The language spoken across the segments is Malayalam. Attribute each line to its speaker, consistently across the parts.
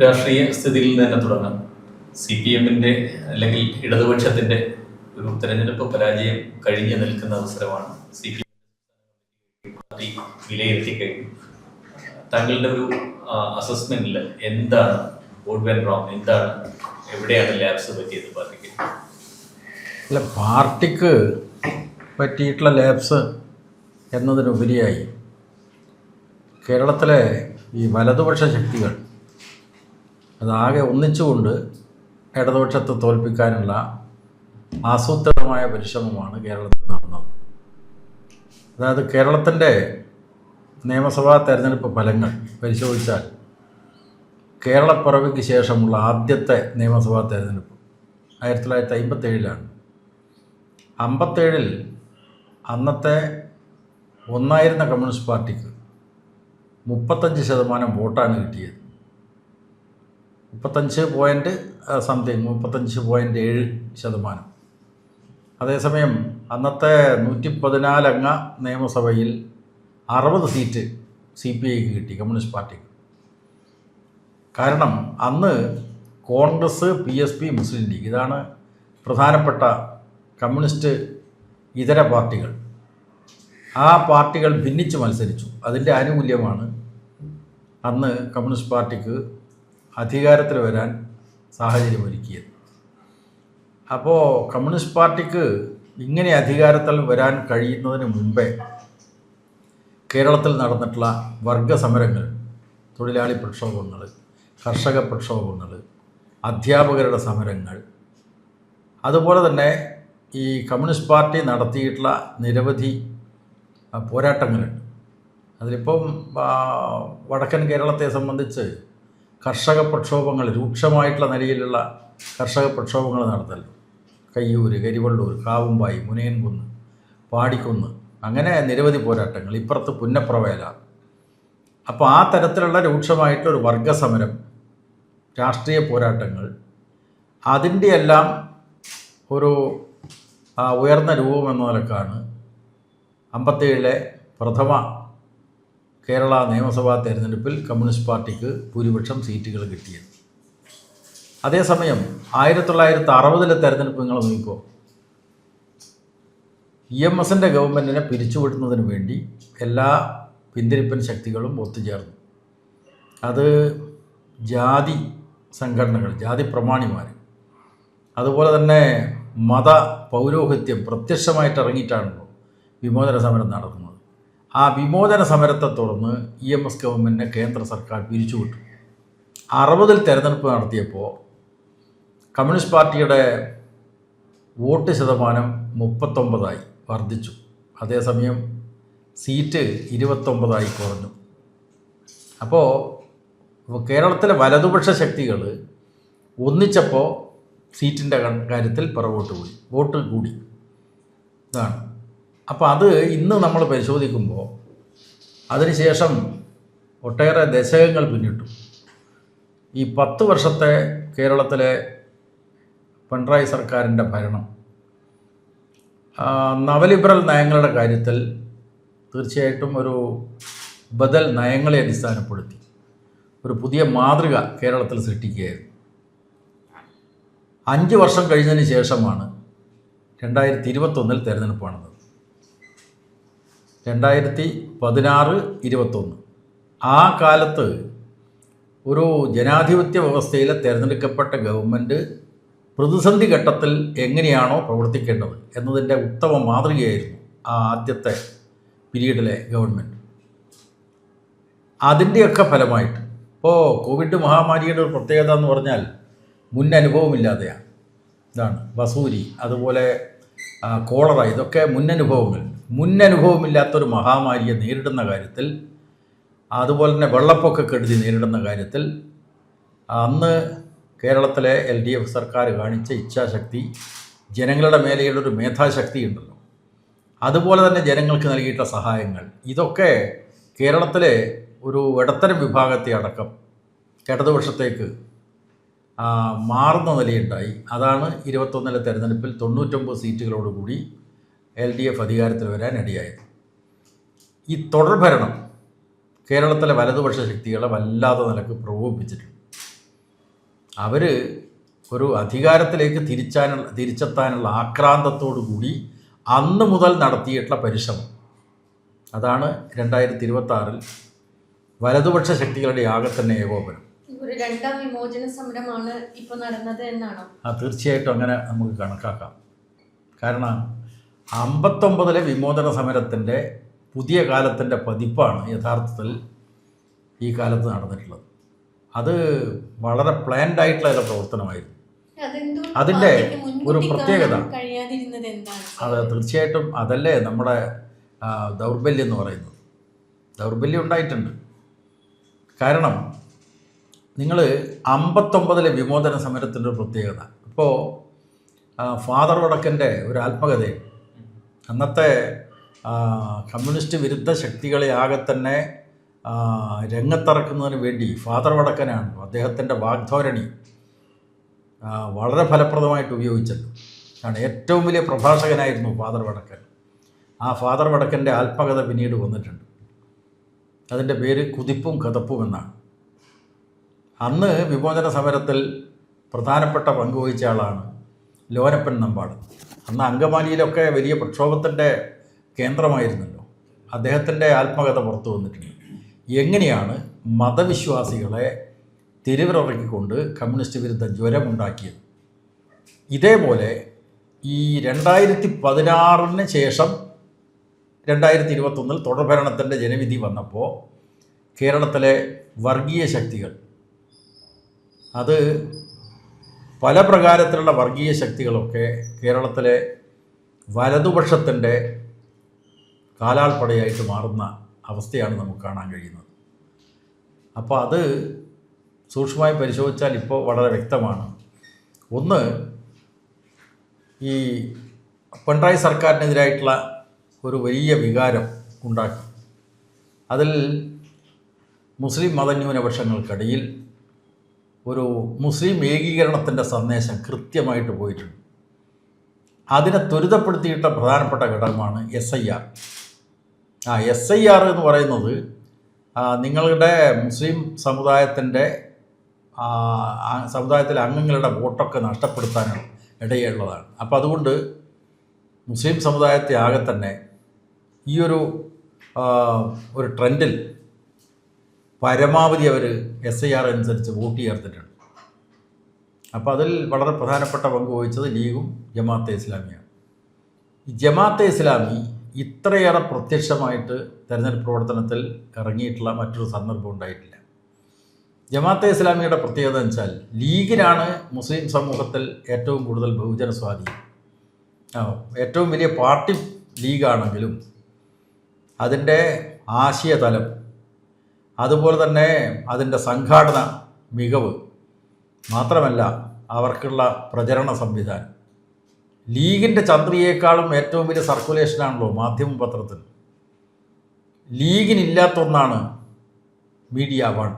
Speaker 1: രാഷ്ട്രീയ സ്ഥിതിയിൽ തന്നെ തുടങ്ങാം. CPM-ന്റെ അല്ലെങ്കിൽ ഇടതുപക്ഷത്തിന്റെ ഒരു തെരഞ്ഞെടുപ്പ് പരാജയം കഴിഞ്ഞു നിൽക്കുന്ന അവസരമാണ്. CPM പാർട്ടി വിലയിരുത്തി കഴിഞ്ഞു. താങ്കളുടെ ഒരു അസസ്മെന്റിൽ എന്താണ് വോട്ട് വെന്റ് റോങ്, എന്താണ്, എവിടെയാണ് ലാപ്സ് പറ്റിയത് പാർട്ടിക്ക്?
Speaker 2: അല്ല, പാർട്ടിക്ക് പറ്റിയിട്ടുള്ള ലാപ്സ് എന്നതിനുപരിയായി കേരളത്തിലെ ഈ വലതുപക്ഷ ശക്തികൾ അതാകെ ഒന്നിച്ചുകൊണ്ട് ഇടതുപക്ഷത്തെ തോൽപ്പിക്കാനുള്ള ആസൂത്രിതമായ പരിശ്രമമാണ് കേരളത്തിൽ നടന്നത്. അതായത് കേരളത്തിൻ്റെ നിയമസഭാ തെരഞ്ഞെടുപ്പ് ഫലങ്ങൾ പരിശോധിച്ചാൽ കേരളപ്പിറവിക്ക് ശേഷമുള്ള ആദ്യത്തെ നിയമസഭാ തെരഞ്ഞെടുപ്പ് 1957 57 അന്നത്തെ ഒന്നായിരുന്ന കമ്മ്യൂണിസ്റ്റ് പാർട്ടിക്ക് 35% വോട്ടാണ് കിട്ടിയത്. 35.7%. അതേസമയം അന്നത്തെ 114 അംഗ നിയമസഭയിൽ 60 സീറ്റ് CPIക്ക് കിട്ടി, കമ്മ്യൂണിസ്റ്റ് പാർട്ടിക്ക്. കാരണം അന്ന് കോൺഗ്രസ്, PSP, മുസ്ലിം ലീഗ്, ഇതാണ് പ്രധാനപ്പെട്ട കമ്മ്യൂണിസ്റ്റ് ഇതര പാർട്ടികൾ. ആ പാർട്ടികൾ ഭിന്നിച്ച് മത്സരിച്ചു. അതിൻ്റെ ആനുകൂല്യമാണ് അന്ന് കമ്മ്യൂണിസ്റ്റ് പാർട്ടിക്ക് അധികാരത്തിൽ വരാൻ സാഹചര്യമൊരുക്കിയത്. അപ്പോൾ കമ്മ്യൂണിസ്റ്റ് പാർട്ടിക്ക് ഇങ്ങനെ അധികാരത്തിൽ വരാൻ കഴിയുന്നതിന് മുമ്പേ കേരളത്തിൽ നടന്നിട്ടുള്ള വർഗസമരങ്ങൾ, തൊഴിലാളി പ്രക്ഷോഭങ്ങൾ, കർഷക പ്രക്ഷോഭങ്ങൾ, അധ്യാപകരുടെ സമരങ്ങൾ, അതുപോലെ തന്നെ ഈ കമ്മ്യൂണിസ്റ്റ് പാർട്ടി നടത്തിയിട്ടുള്ള നിരവധി പോരാട്ടങ്ങളുണ്ട്. അതിലിപ്പം വടക്കൻ കേരളത്തെ സംബന്ധിച്ച് കർഷക പ്രക്ഷോഭങ്ങൾ, രൂക്ഷമായിട്ടുള്ള നിലയിലുള്ള കർഷക പ്രക്ഷോഭങ്ങൾ നടത്തല്ലോ. കയ്യൂര്, കരിവള്ളൂർ, കാവുമ്പായി, മുനയൻകുന്ന്, പാടിക്കുന്ന്, അങ്ങനെ നിരവധി പോരാട്ടങ്ങൾ. ഇപ്പുറത്ത് പുന്നപ്രവേല. അപ്പോൾ ആ തരത്തിലുള്ള രൂക്ഷമായിട്ടൊരു വർഗസമരം, രാഷ്ട്രീയ പോരാട്ടങ്ങൾ, അതിൻ്റെ എല്ലാം ഒരു ഉയർന്ന രൂപം എന്ന നിലക്കാണ് 57 പ്രഥമ കേരള നിയമസഭാ തെരഞ്ഞെടുപ്പിൽ കമ്മ്യൂണിസ്റ്റ് പാർട്ടിക്ക് ഭൂരിപക്ഷം സീറ്റുകൾ കിട്ടിയത്. അതേസമയം 1960 തെരഞ്ഞെടുപ്പ് നിങ്ങൾ നോക്കിക്കോ. EMSൻ്റെ ഗവൺമെൻറ്റിനെ പിരിച്ചുവിടുന്നതിന് വേണ്ടി എല്ലാ പിന്തിരിപ്പൻ ശക്തികളും ഒത്തുചേർന്നു. അത് ജാതി സംഘടനകൾ, ജാതി പ്രമാണിമാർ, അതുപോലെ തന്നെ മത പൗരോഹിത്യം പ്രത്യക്ഷമായിട്ട് ഇറങ്ങിയിട്ടാണല്ലോ വിമോചന സമരം നടത്തുന്നത്. ആ വിമോചന സമരത്തെ തുടർന്ന് EMS ഗവൺമെൻറ്റിനെ കേന്ദ്ര സർക്കാർ പിരിച്ചുവിട്ടു. 60 തെരഞ്ഞെടുപ്പ് നടത്തിയപ്പോൾ കമ്മ്യൂണിസ്റ്റ് പാർട്ടിയുടെ വോട്ട് ശതമാനം 39 വർദ്ധിച്ചു. അതേസമയം സീറ്റ് 29 കുറഞ്ഞു. അപ്പോൾ കേരളത്തിലെ വലതുപക്ഷ ശക്തികൾ ഒന്നിച്ചപ്പോൾ സീറ്റിൻ്റെ കാര്യത്തിൽ പിറകോട്ട് പോയി, വോട്ട് കൂടി. ഇതാണ്. അപ്പോൾ അത് ഇന്ന് നമ്മൾ പരിശോധിക്കുമ്പോൾ അതിനുശേഷം ഒട്ടേറെ ദശകങ്ങൾ പിന്നിട്ടു. ഈ 10 വർഷത്തെ കേരളത്തിലെ പിണറായി സർക്കാരിൻ്റെ ഭരണം നവലിബറൽ നയങ്ങളുടെ കാര്യത്തിൽ തീർച്ചയായിട്ടും ഒരു ബദൽ നയങ്ങളെ അടിസ്ഥാനപ്പെടുത്തി ഒരു പുതിയ മാതൃക കേരളത്തിൽ സൃഷ്ടിക്കുകയായിരുന്നു. 5 വർഷം കഴിഞ്ഞതിന് ശേഷമാണ് 2021 തെരഞ്ഞെടുപ്പ് നടന്നത്. 2016-21 ആ കാലത്ത് ഒരു ജനാധിപത്യ വ്യവസ്ഥയിലെ തിരഞ്ഞെടുക്കപ്പെട്ട ഗവൺമെൻറ് പ്രതിസന്ധി ഘട്ടത്തിൽ എങ്ങനെയാണോ പ്രവർത്തിക്കേണ്ടത് എന്നതിൻ്റെ ഉത്തമ മാതൃകയായിരുന്നു ആ ആദ്യത്തെ പീരീഡിലെ ഗവൺമെൻറ്. അതിൻ്റെയൊക്കെ ഫലമായിട്ട് ഇപ്പോൾ കോവിഡ് മഹാമാരിയുടെ ഒരു പ്രത്യേകത എന്ന് പറഞ്ഞാൽ മുൻ അനുഭവമില്ലാതെയാണ്. ഇതാണ് വസൂരി, അതുപോലെ കോളറ, ഇതൊക്കെ മുന്നനുഭവമില്ലാത്തൊരു മഹാമാരിയെ നേരിടുന്ന കാര്യത്തിൽ, അതുപോലെ തന്നെ വെള്ളപ്പൊക്കക്കെടുതി നേരിടുന്ന കാര്യത്തിൽ അന്ന് കേരളത്തിലെ LDF സർക്കാർ കാണിച്ച ഇച്ഛാശക്തി, ജനങ്ങളുടെ മേലെയുള്ളൊരു മേധാശക്തി ഉണ്ടല്ലോ, അതുപോലെ തന്നെ ജനങ്ങൾക്ക് നൽകിയിട്ടുള്ള സഹായങ്ങൾ, ഇതൊക്കെ കേരളത്തിലെ ഒരു ഇടത്തരം വിഭാഗത്തെ അടക്കം ഇടതുപക്ഷത്തേക്ക് മാറുന്ന നിലയുണ്ടായി. അതാണ് 21 തെരഞ്ഞെടുപ്പിൽ 99 സീറ്റുകളോടുകൂടി LDF അധികാരത്തിൽ വരാൻ ഇടയായത്. ഈ തുടർഭരണം കേരളത്തിലെ വലതുപക്ഷ ശക്തികളെ വല്ലാതെ നിലക്ക് പ്രകോപിപ്പിച്ചിട്ടുണ്ട്. അവർ ഒരു അധികാരത്തിലേക്ക് തിരിച്ചെത്താനുള്ള ആക്രാന്തത്തോടു കൂടി അന്ന് മുതൽ നടത്തിയിട്ടുള്ള പരിശ്രമം, അതാണ് 2026 വലതുപക്ഷ ശക്തികളുടെ ആകെ തന്നെ ഏകോപനം.
Speaker 3: ഒരു രണ്ടാം വിമോചന സമരമാണ് ഇപ്പൊ നടന്നത് എന്നാണോ?
Speaker 2: തീർച്ചയായിട്ടും അങ്ങനെ നമുക്ക് കണക്കാക്കാം. കാരണം 59 വിമോചന സമരത്തിൻ്റെ പുതിയ കാലത്തിൻ്റെ പതിപ്പാണ് യഥാർത്ഥത്തിൽ ഈ കാലത്ത് നടന്നിട്ടുള്ളത്. അത് വളരെ പ്ലാൻഡ് ആയിട്ടുള്ള ഒരു പ്രവർത്തനമായിരുന്നു. അതിൻ്റെ ഒരു പ്രത്യേകത അത് തീർച്ചയായിട്ടും അതല്ലേ നമ്മുടെ ദൗർബല്യം എന്ന് പറയുന്നത്. ദൗർബല്യം ഉണ്ടായിട്ടുണ്ട്. കാരണം നിങ്ങൾ 59 വിമോചന സമരത്തിൻ്റെ ഒരു പ്രത്യേകത, ഇപ്പോൾ ഫാദർ വടക്കൻ്റെ ഒരു ആത്മകഥയും അന്നത്തെ കമ്മ്യൂണിസ്റ്റ് വിരുദ്ധ ശക്തികളെ ആകെ തന്നെ രംഗത്തിറക്കുന്നതിന് വേണ്ടി ഫാദർ വടക്കനാണ് അദ്ദേഹത്തിൻ്റെ വാഗ്ധോരണി വളരെ ഫലപ്രദമായിട്ട് ഉപയോഗിച്ചത്. ആണ് ഏറ്റവും വലിയ പ്രഭാഷകനായിരുന്നു ഫാദർ വടക്കൻ. ആ ഫാദർ വടക്കൻ്റെ ആത്മകഥ പിന്നീട് വന്നിട്ടുണ്ട്. അതിൻ്റെ പേര് കുതിപ്പും കതപ്പും എന്നാണ്. അന്ന് വിമോചന സമരത്തിൽ പ്രധാനപ്പെട്ട പങ്കുവഹിച്ച ആളാണ് ലോനപ്പൻ നമ്പാട്. അന്ന് അങ്കമാലിയിലൊക്കെ വലിയ പ്രക്ഷോഭത്തിൻ്റെ കേന്ദ്രമായിരുന്നല്ലോ. അദ്ദേഹത്തിൻ്റെ ആത്മകഥ പുറത്തു വന്നിട്ടുണ്ട്. എങ്ങനെയാണ് മതവിശ്വാസികളെ തെരുവിലിറക്കിക്കൊണ്ട് കമ്മ്യൂണിസ്റ്റ് വിരുദ്ധ ജ്വരമുണ്ടാക്കിയത്. ഇതേപോലെ ഈ 2016 ശേഷം 2021 തുടർഭരണത്തിൻ്റെ ജനവിധി വന്നപ്പോൾ കേരളത്തിലെ വർഗീയ ശക്തികൾ, അത് പല പ്രകാരത്തിലുള്ള വർഗീയ ശക്തികളൊക്കെ കേരളത്തിലെ വലതുപക്ഷത്തിൻ്റെ കാലാൾപ്പടയായിട്ട് മാറുന്ന അവസ്ഥയാണ് നമുക്ക് കാണാൻ കഴിയുന്നത്. അപ്പോൾ അത് സൂക്ഷ്മമായി പരിശോധിച്ചാൽ ഇപ്പോൾ വളരെ വ്യക്തമാണ്. ഒന്ന്, ഈ പിണറായി സർക്കാരിനെതിരായിട്ടുള്ള ഒരു വലിയ വികാരം ഉണ്ടാക്കി. അതിൽ മുസ്ലിം മതന്യൂനപക്ഷങ്ങൾക്കിടയിൽ ഒരു മുസ്ലിം ഏകീകരണത്തിൻ്റെ സന്ദേശം കൃത്യമായിട്ട് പോയിട്ടുണ്ട്. അതിനെ ത്വരിതപ്പെടുത്തിയിട്ട പ്രധാനപ്പെട്ട ഘടകമാണ് SIR. SIR എന്ന് പറയുന്നത് നിങ്ങളുടെ മുസ്ലിം സമുദായത്തിലെ അംഗങ്ങളുടെ വോട്ടൊക്കെ നഷ്ടപ്പെടുത്താനുള്ള ഇടയുള്ളതാണ്. അപ്പോൾ അതുകൊണ്ട് മുസ്ലിം സമുദായത്തെ ആകെ തന്നെ ഈ ഒരു ട്രെൻഡിൽ പരമാവധി അവർ SIR അനുസരിച്ച് വോട്ട് ചേർത്തിട്ടുണ്ട്. അപ്പോൾ അതിൽ വളരെ പ്രധാനപ്പെട്ട പങ്ക് വഹിച്ചത് ലീഗും ജമാഅത്തെ ഇസ്ലാമിയാണ്. ഈ ജമാഅത്തെ ഇസ്ലാമി ഇത്രയേറെ പ്രത്യക്ഷമായിട്ട് തെരഞ്ഞെടുപ്പ് പ്രവർത്തനത്തിൽ ഇറങ്ങിയിട്ടുള്ള മറ്റൊരു സന്ദർഭം ഉണ്ടായിട്ടില്ല. ജമാഅത്തെ ഇസ്ലാമിയുടെ പ്രത്യേകത എന്ന് വെച്ചാൽ ലീഗിനാണ് മുസ്ലിം സമൂഹത്തിൽ ഏറ്റവും കൂടുതൽ ബഹുജന സ്വാധീനം. ഏറ്റവും വലിയ പാർട്ടി ലീഗാണെങ്കിലും അതിൻ്റെ ആശയതലം, അതുപോലെ തന്നെ അതിൻ്റെ സംഘാടന മികവ്, മാത്രമല്ല അവർക്കുള്ള പ്രചരണ സംവിധാനം. ലീഗിൻ്റെ ചന്ദ്രിയേക്കാളും ഏറ്റവും വലിയ സർക്കുലേഷനാണല്ലോ മാധ്യമ പത്രത്തിൽ. ലീഗിനില്ലാത്ത ഒന്നാണ് മീഡിയ വൺ.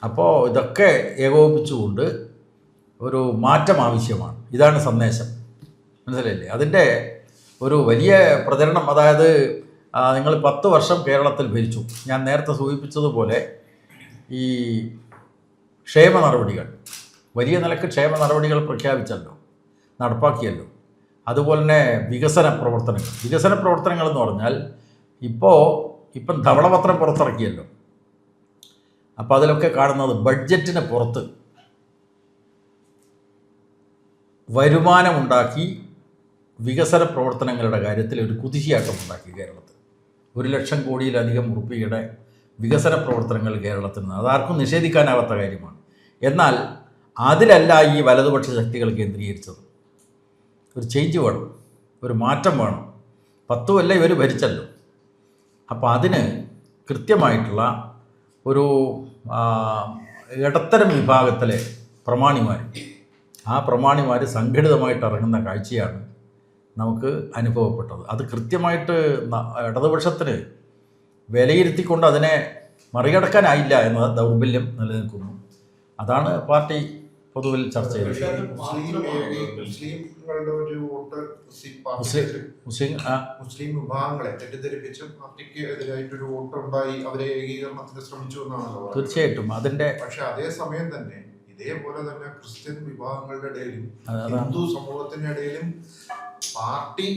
Speaker 2: അപ്പോൾ ഇതൊക്കെ ഏകോപിപ്പിച്ചുകൊണ്ട് ഒരു മാറ്റം ആവശ്യമാണ്. ഇതാണ് സന്ദേശം, മനസ്സിലായില്ലേ? അതിൻ്റെ ഒരു വലിയ പ്രചരണം, അതായത് നിങ്ങൾ 10 വർഷം കേരളത്തിൽ ഭരിച്ചു. ഞാൻ നേരത്തെ സൂചിപ്പിച്ചതുപോലെ ഈ ക്ഷേമ നടപടികൾ, വലിയ നിലക്ക് ക്ഷേമ നടപടികൾ പ്രഖ്യാപിച്ചല്ലോ, നടപ്പാക്കിയല്ലോ. അതുപോലെ തന്നെ വികസന പ്രവർത്തനങ്ങൾ എന്ന് പറഞ്ഞാൽ ഇപ്പം ധവളപത്രം പുറത്തിറക്കിയല്ലോ. അപ്പോൾ അതിലൊക്കെ കാണുന്നത് ബഡ്ജറ്റിന് പുറത്ത് വരുമാനമുണ്ടാക്കി വികസന പ്രവർത്തനങ്ങളുടെ കാര്യത്തിൽ ഒരു കുതിശിയാട്ടം ഉണ്ടാക്കി കേരളത്തിൽ. 1 ലക്ഷം കോടിയിലധികം റുപ്പിയുടെ വികസന പ്രവർത്തനങ്ങൾ കേരളത്തിൽ നിന്ന്, അതാർക്കും നിഷേധിക്കാനാവാത്ത കാര്യമാണ്. എന്നാൽ അതിലല്ല ഈ വലതുപക്ഷ ശക്തികൾ കേന്ദ്രീകരിച്ചത്. ഒരു ചേഞ്ച് വേണം, ഒരു മാറ്റം വേണം. 10 കൊല്ലം ഇവർ ഭരിച്ചല്ലോ. അപ്പോൾ അതിന് കൃത്യമായിട്ടുള്ള ഒരു ഇടത്തരം വിഭാഗത്തിലെ പ്രമാണിമാർ സംഘടിതമായിട്ട് ഇറങ്ങുന്ന കാഴ്ചയാണ് നമുക്ക് അനുഭവപ്പെട്ടത്. അത് കൃത്യമായിട്ട് ഇടതുപക്ഷത്തിന് വിലയിരുത്തിക്കൊണ്ട് അതിനെ മറികടക്കാനായില്ല എന്ന ദൗർബല്യം നിലനിൽക്കുന്നു. അതാണ് പാർട്ടി പൊതുവിൽ ചർച്ച ചെയ്തത്.
Speaker 4: മുസ്ലിം വിഭാഗങ്ങളെ തെറ്റിദ്ധരിപ്പിച്ചും പാർട്ടിക്ക് എതിരായിട്ടൊരു വോട്ടുണ്ടായി അവരെ ഏകീകരണത്തിന് ശ്രമിച്ചു എന്നാണല്ലോ.
Speaker 2: തീർച്ചയായിട്ടും അതിന്റെ.
Speaker 4: പക്ഷെ അതേസമയം തന്നെ ഇതേപോലെ തന്നെ ക്രിസ്ത്യൻ വിഭാഗങ്ങളുടെ ഇടയിലും
Speaker 2: അതാണ്.
Speaker 4: ഹിന്ദു സമൂഹത്തിന്റെ ഇടയിലും പാർട്ടി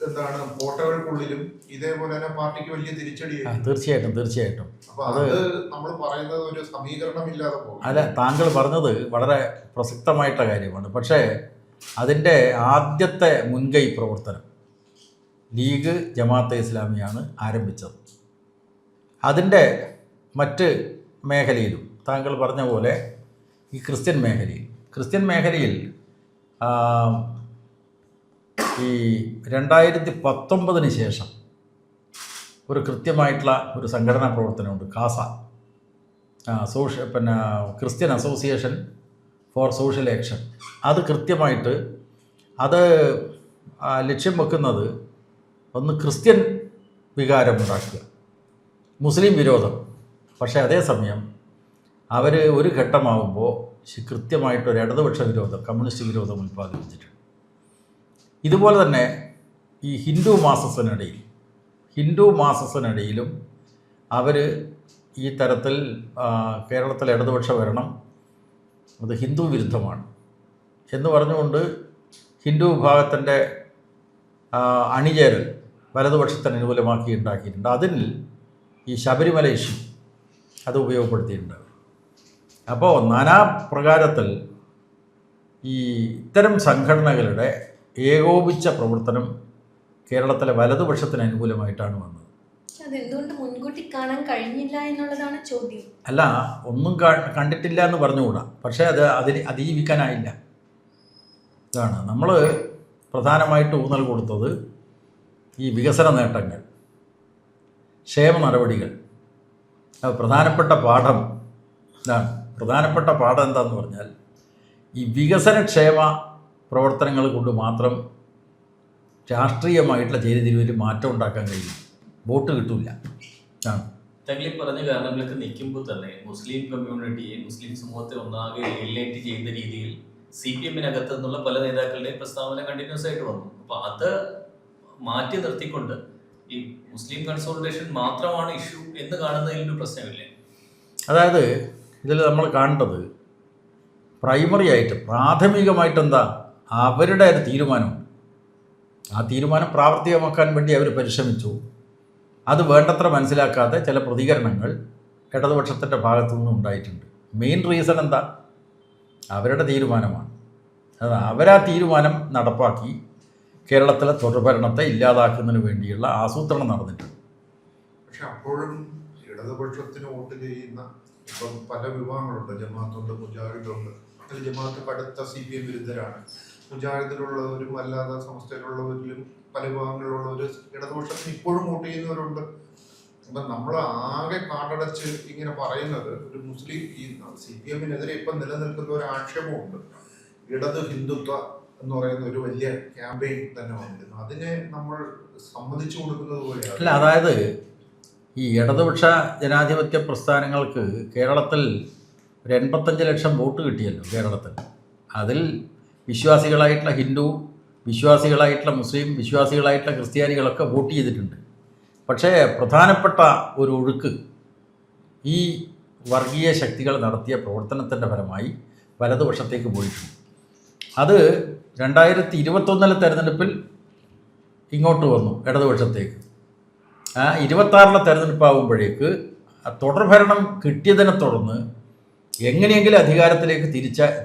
Speaker 4: എന്താണ് കോട്ടകൾക്കുള്ളിലും ഇതേപോലെ തന്നെ പാർട്ടിക്ക് വലിയ തിരിച്ചടിയായി.
Speaker 2: തീർച്ചയായിട്ടും
Speaker 4: അപ്പൊ അത് നമ്മൾ പറയുന്നത് ഒരു സമീകരണമില്ലാതെ പോകും.
Speaker 2: അല്ല, താങ്കൾ പറഞ്ഞത് വളരെ പ്രസക്തമായിട്ട കാര്യമാണ്. പക്ഷേ അതിൻ്റെ ആദ്യത്തെ മുൻകൈ പ്രവർത്തനം ലീഗ് ജമാഅത്തെ ഇസ്ലാമിയാണ് ആരംഭിച്ചത്. അതിൻ്റെ മറ്റ് മേഖലയിലും താങ്കൾ പറഞ്ഞ പോലെ ഈ ക്രിസ്ത്യൻ മേഖലയിൽ ഈ 2019 ശേഷം ഒരു കൃത്യമായിട്ടുള്ള ഒരു സംഘടനാ പ്രവർത്തനമുണ്ട്, CASA, Christian Association for Social Action. അത് കൃത്യമായിട്ട് അത് ലക്ഷ്യം വെക്കുന്നത് ഒന്ന് ക്രിസ്ത്യൻ വികാരമുണ്ടാക്കുക, മുസ്ലിം വിരോധം. പക്ഷേ അതേസമയം അവർ ഒരു ഘട്ടമാകുമ്പോൾ കൃത്യമായിട്ടൊരു ഇടതുപക്ഷ വിരോധം, കമ്മ്യൂണിസ്റ്റ് വിരോധം ഉൽപ്പാദിപ്പിച്ചിട്ടുണ്ട്. ഇതുപോലെ തന്നെ ഈ ഹിന്ദു മാസസിനിടയിലും അവർ ഈ തരത്തിൽ കേരളത്തിലെ ഇടതുപക്ഷ ഭരണം അത് ഹിന്ദു വിരുദ്ധമാണ് എന്ന് പറഞ്ഞുകൊണ്ട് ഹിന്ദു വിഭാഗത്തിൻ്റെ അണിചേരൽ വലതുപക്ഷത്തിന് അനുകൂലമാക്കി ഉണ്ടാക്കിയിട്ടുണ്ട്. അതിൽ ഈ ശബരിമല ഇഷ്യൂ അത് ഉപയോഗപ്പെടുത്തിയിട്ടുണ്ട്. അപ്പോൾ നാനാപ്രകാരത്തിൽ ഈ ഇത്തരം സംഘടനകളുടെ ഏകോപിച്ച പ്രവർത്തനം കേരളത്തിലെ വലതുപക്ഷത്തിന് അനുകൂലമായിട്ടാണ് വന്നത്.
Speaker 3: അതെന്തുകൊണ്ട് മുൻകൂട്ടി കാണാൻ കഴിഞ്ഞില്ല എന്നുള്ളതാണ് ചോദ്യം.
Speaker 2: അല്ല, ഒന്നും കണ്ടിട്ടില്ല എന്ന് പറഞ്ഞുകൂടാ, പക്ഷേ അതിന് അതിജീവിക്കാനായില്ല. ഇതാണ് നമ്മൾ പ്രധാനമായിട്ട് ഊന്നൽ കൊടുത്തത്. ഈ വികസന നേട്ടങ്ങൾ, ക്ഷേമ നടപടികൾ, പ്രധാനപ്പെട്ട പാഠം എന്താണെന്ന് പറഞ്ഞാൽ ഈ വികസനക്ഷേമ പ്രവർത്തനങ്ങൾ കൊണ്ട് മാത്രം രാഷ്ട്രീയമായിട്ടുള്ള ചേരിതിരിവിൽ മാറ്റം ഉണ്ടാക്കാൻ കഴിയും, വോട്ട് കിട്ടില്ല.
Speaker 1: തങ്ങളിൽ പറഞ്ഞ കാരണങ്ങളൊക്കെ നിൽക്കുമ്പോൾ തന്നെ മുസ്ലിം കമ്മ്യൂണിറ്റിയെ, മുസ്ലിം സമൂഹത്തെ ഒന്നാകെ എലിനേറ്റ് ചെയ്യുന്ന രീതിയിൽ CPM-നകത്ത് നിന്നുള്ള പല നേതാക്കളുടെയും പ്രസ്താവന കണ്ടിന്യൂസ് ആയിട്ട് വന്നു. അപ്പൊ അത് മാറ്റി നിർത്തിക്കൊണ്ട് ഈ മുസ്ലിം കൺസോളിഡേഷൻ മാത്രമാണ് ഇഷ്യൂ എന്ന് കാണുന്നതിലൊരു പ്രശ്നമില്ലേ?
Speaker 2: അതായത് ഇതിൽ നമ്മൾ കാണേണ്ടത് പ്രാഥമികമായിട്ട് എന്താ, അവരുടെ ഒരു തീരുമാനമുണ്ട്. ആ തീരുമാനം പ്രാവർത്തികമാക്കാൻ വേണ്ടി അവർ പരിശ്രമിച്ചു. അത് വേണ്ടത്ര മനസ്സിലാക്കാതെ ചില പ്രതികരണങ്ങൾ ഇടതുപക്ഷത്തിൻ്റെ ഭാഗത്തു നിന്നും ഉണ്ടായിട്ടുണ്ട്. മെയിൻ റീസൺ എന്താ, അവരുടെ തീരുമാനമാണ്. അത് അവരാ തീരുമാനം നടപ്പാക്കി കേരളത്തിലെ തുടർഭരണത്തെ ഇല്ലാതാക്കുന്നതിന് വേണ്ടിയുള്ള ആസൂത്രണം നടന്നിട്ടുണ്ട്.
Speaker 4: പക്ഷെ അപ്പോഴും ഇടതുപക്ഷത്തിന് വോട്ട് ചെയ്യുന്ന ഇപ്പം പല വിഭാഗങ്ങളുണ്ട്. ജമാഅത്തുണ്ട്, മുജാഹിദുണ്ട്. അതിൽ ജമാഅത്ത് കടുത്ത CPM വിരുദ്ധരാണ്. മുജാഹിദിലുള്ളവരും അല്ലാതെ സംസ്ഥയിലുള്ളവരിലും പല വിഭാഗങ്ങളിലുള്ളവർ ഇടതുപക്ഷത്തിന് ഇപ്പോഴും വോട്ട് ചെയ്യുന്നവരുണ്ട്. അപ്പം നമ്മൾ ആകെ കാടടച്ച് ഇങ്ങനെ പറയുന്നത് ഒരു മുസ്ലിം ഈ CPM-നെതിരെ ഇപ്പം നിലനിൽക്കുന്ന ഒരു ആക്ഷേപമുണ്ട്. ഇടത് ഹിന്ദുത്വ എന്ന് പറയുന്ന ഒരു വലിയ ക്യാമ്പയിൻ തന്നെ വന്നിരുന്നു. അതിനെ നമ്മൾ സമ്മതിച്ചു കൊടുക്കുന്നത് പോലെയാണ്.
Speaker 2: അല്ല, അതായത് ഈ ഇടതുപക്ഷ ജനാധിപത്യ പ്രസ്ഥാനങ്ങൾക്ക് കേരളത്തിൽ ഒരു 85 ലക്ഷം വോട്ട് കിട്ടിയല്ലോ കേരളത്തിൽ. അതിൽ വിശ്വാസികളായിട്ടുള്ള ഹിന്ദു, വിശ്വാസികളായിട്ടുള്ള മുസ്ലിം, വിശ്വാസികളായിട്ടുള്ള ക്രിസ്ത്യാനികളൊക്കെ വോട്ട് ചെയ്തിട്ടുണ്ട്. പക്ഷേ പ്രധാനപ്പെട്ട ഒരു ഒഴുക്ക് ഈ വർഗീയ ശക്തികൾ നടത്തിയ പ്രവർത്തനത്തിൻ്റെ ഫലമായി വലതുപക്ഷത്തേക്ക് പോയിട്ടുണ്ട്. അത് 2021 തെരഞ്ഞെടുപ്പിൽ ഇങ്ങോട്ട് വന്നു ഇടതുപക്ഷത്തേക്ക്. 26 തെരഞ്ഞെടുപ്പാകുമ്പോഴേക്ക് തുടർഭരണം കിട്ടിയതിനെ തുടർന്ന് എങ്ങനെയെങ്കിലും അധികാരത്തിലേക്ക്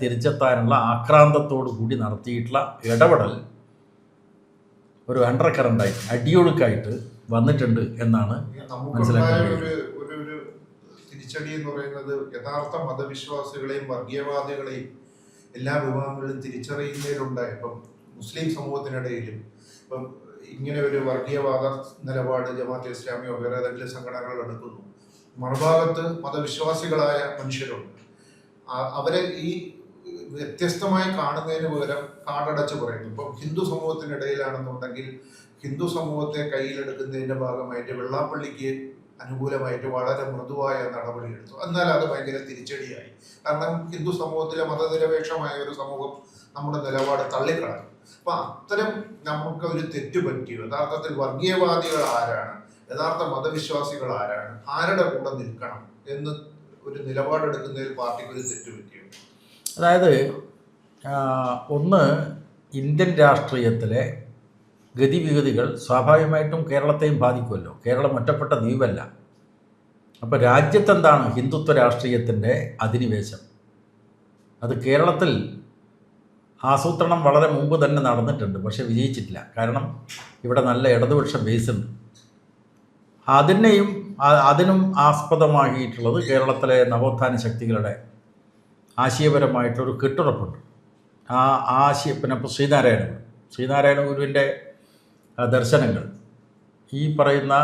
Speaker 2: തിരിച്ചെത്താനുള്ള ആക്രാന്തത്തോടു കൂടി നടത്തിയിട്ടുള്ള ഇടപെടൽ ഒരു അണ്ടർ കറണ്ടായി, അടിയൊഴുക്കായിട്ട് വന്നിട്ടുണ്ട് എന്നാണ് മനസ്സിലാക്കുന്നത്.
Speaker 4: ഒരു തിരിച്ചടി എന്ന് പറയുന്നത് യഥാർത്ഥ മതവിശ്വാസികളെയും വർഗീയവാദികളെയും എല്ലാ വിഭാഗങ്ങളിലും തിരിച്ചറിയുന്നതിലുണ്ടായി. ഇപ്പം മുസ്ലിം സമൂഹത്തിനിടയിലും ഇപ്പം ഇങ്ങനെ ഒരു വർഗീയവാദ നിലപാട് ജമാഅത്തെ ഇസ്ലാമിയോ വേറെ ഏതെങ്കിലും സംഘടനകൾ എടുക്കുന്നു. മറുഭാഗത്ത് മതവിശ്വാസികളായ മനുഷ്യരുണ്ട്. അവരെ ഈ വ്യത്യസ്തമായി കാണുന്നതിന് പകരം കാടടച്ച് പറയുന്നു. ഇപ്പം ഹിന്ദു സമൂഹത്തിനിടയിലാണെന്നുണ്ടെങ്കിൽ ഹിന്ദു സമൂഹത്തെ കയ്യിലെടുക്കുന്നതിൻ്റെ ഭാഗമായിട്ട് വെള്ളാപ്പള്ളിക്ക് അനുകൂലമായിട്ട് വളരെ മൃദുവായ നടപടിയെടുത്തു. എന്നാൽ അത് ഭയങ്കര തിരിച്ചടിയായി. കാരണം ഹിന്ദു സമൂഹത്തിലെ മതനിരപേക്ഷമായ ഒരു സമൂഹം നമ്മുടെ നിലപാട് തള്ളിക്കളഞ്ഞു. അപ്പൊ അത്തരം നമുക്ക് ഒരു തെറ്റുപറ്റി. യഥാർത്ഥത്തിൽ വർഗീയവാദികൾ ആരാണ്, യഥാർത്ഥ മതവിശ്വാസികൾ ആരാണ്, ആരുടെ കൂടെ നിൽക്കണം എന്ന് ഒരു നിലപാടെടുക്കുന്നതിൽ പാർട്ടിക്ക് ഒരു തെറ്റുപറ്റിയോ?
Speaker 2: അതായത് ഒന്ന്, ഇന്ത്യൻ രാഷ്ട്രീയത്തിലെ ഗതിവിഗതികൾ സ്വാഭാവികമായിട്ടും കേരളത്തെയും ബാധിക്കുമല്ലോ. കേരളം ഒറ്റപ്പെട്ട ദ്വീപല്ല. അപ്പോൾ രാജ്യത്തെന്താണ് ഹിന്ദുത്വ രാഷ്ട്രീയത്തിൻ്റെ അധിനിവേശം? അത് കേരളത്തിൽ ആസൂത്രണം വളരെ മുമ്പ് തന്നെ നടന്നിട്ടുണ്ട്, പക്ഷേ വിജയിച്ചിട്ടില്ല. കാരണം ഇവിടെ നല്ല ഇടതുപക്ഷ ബേസുണ്ട്. അതിനും ആസ്പദമാക്കിയിട്ടുള്ളത് കേരളത്തിലെ നവോത്ഥാന ശക്തികളുടെ ആശയപരമായിട്ടൊരു കെട്ടുറപ്പുണ്ട്. ആ ആശയം പിന്നെ ഇപ്പോൾ ശ്രീനാരായണ ഗുരുവിൻ്റെ ദർശനങ്ങൾ ഈ പറയുന്ന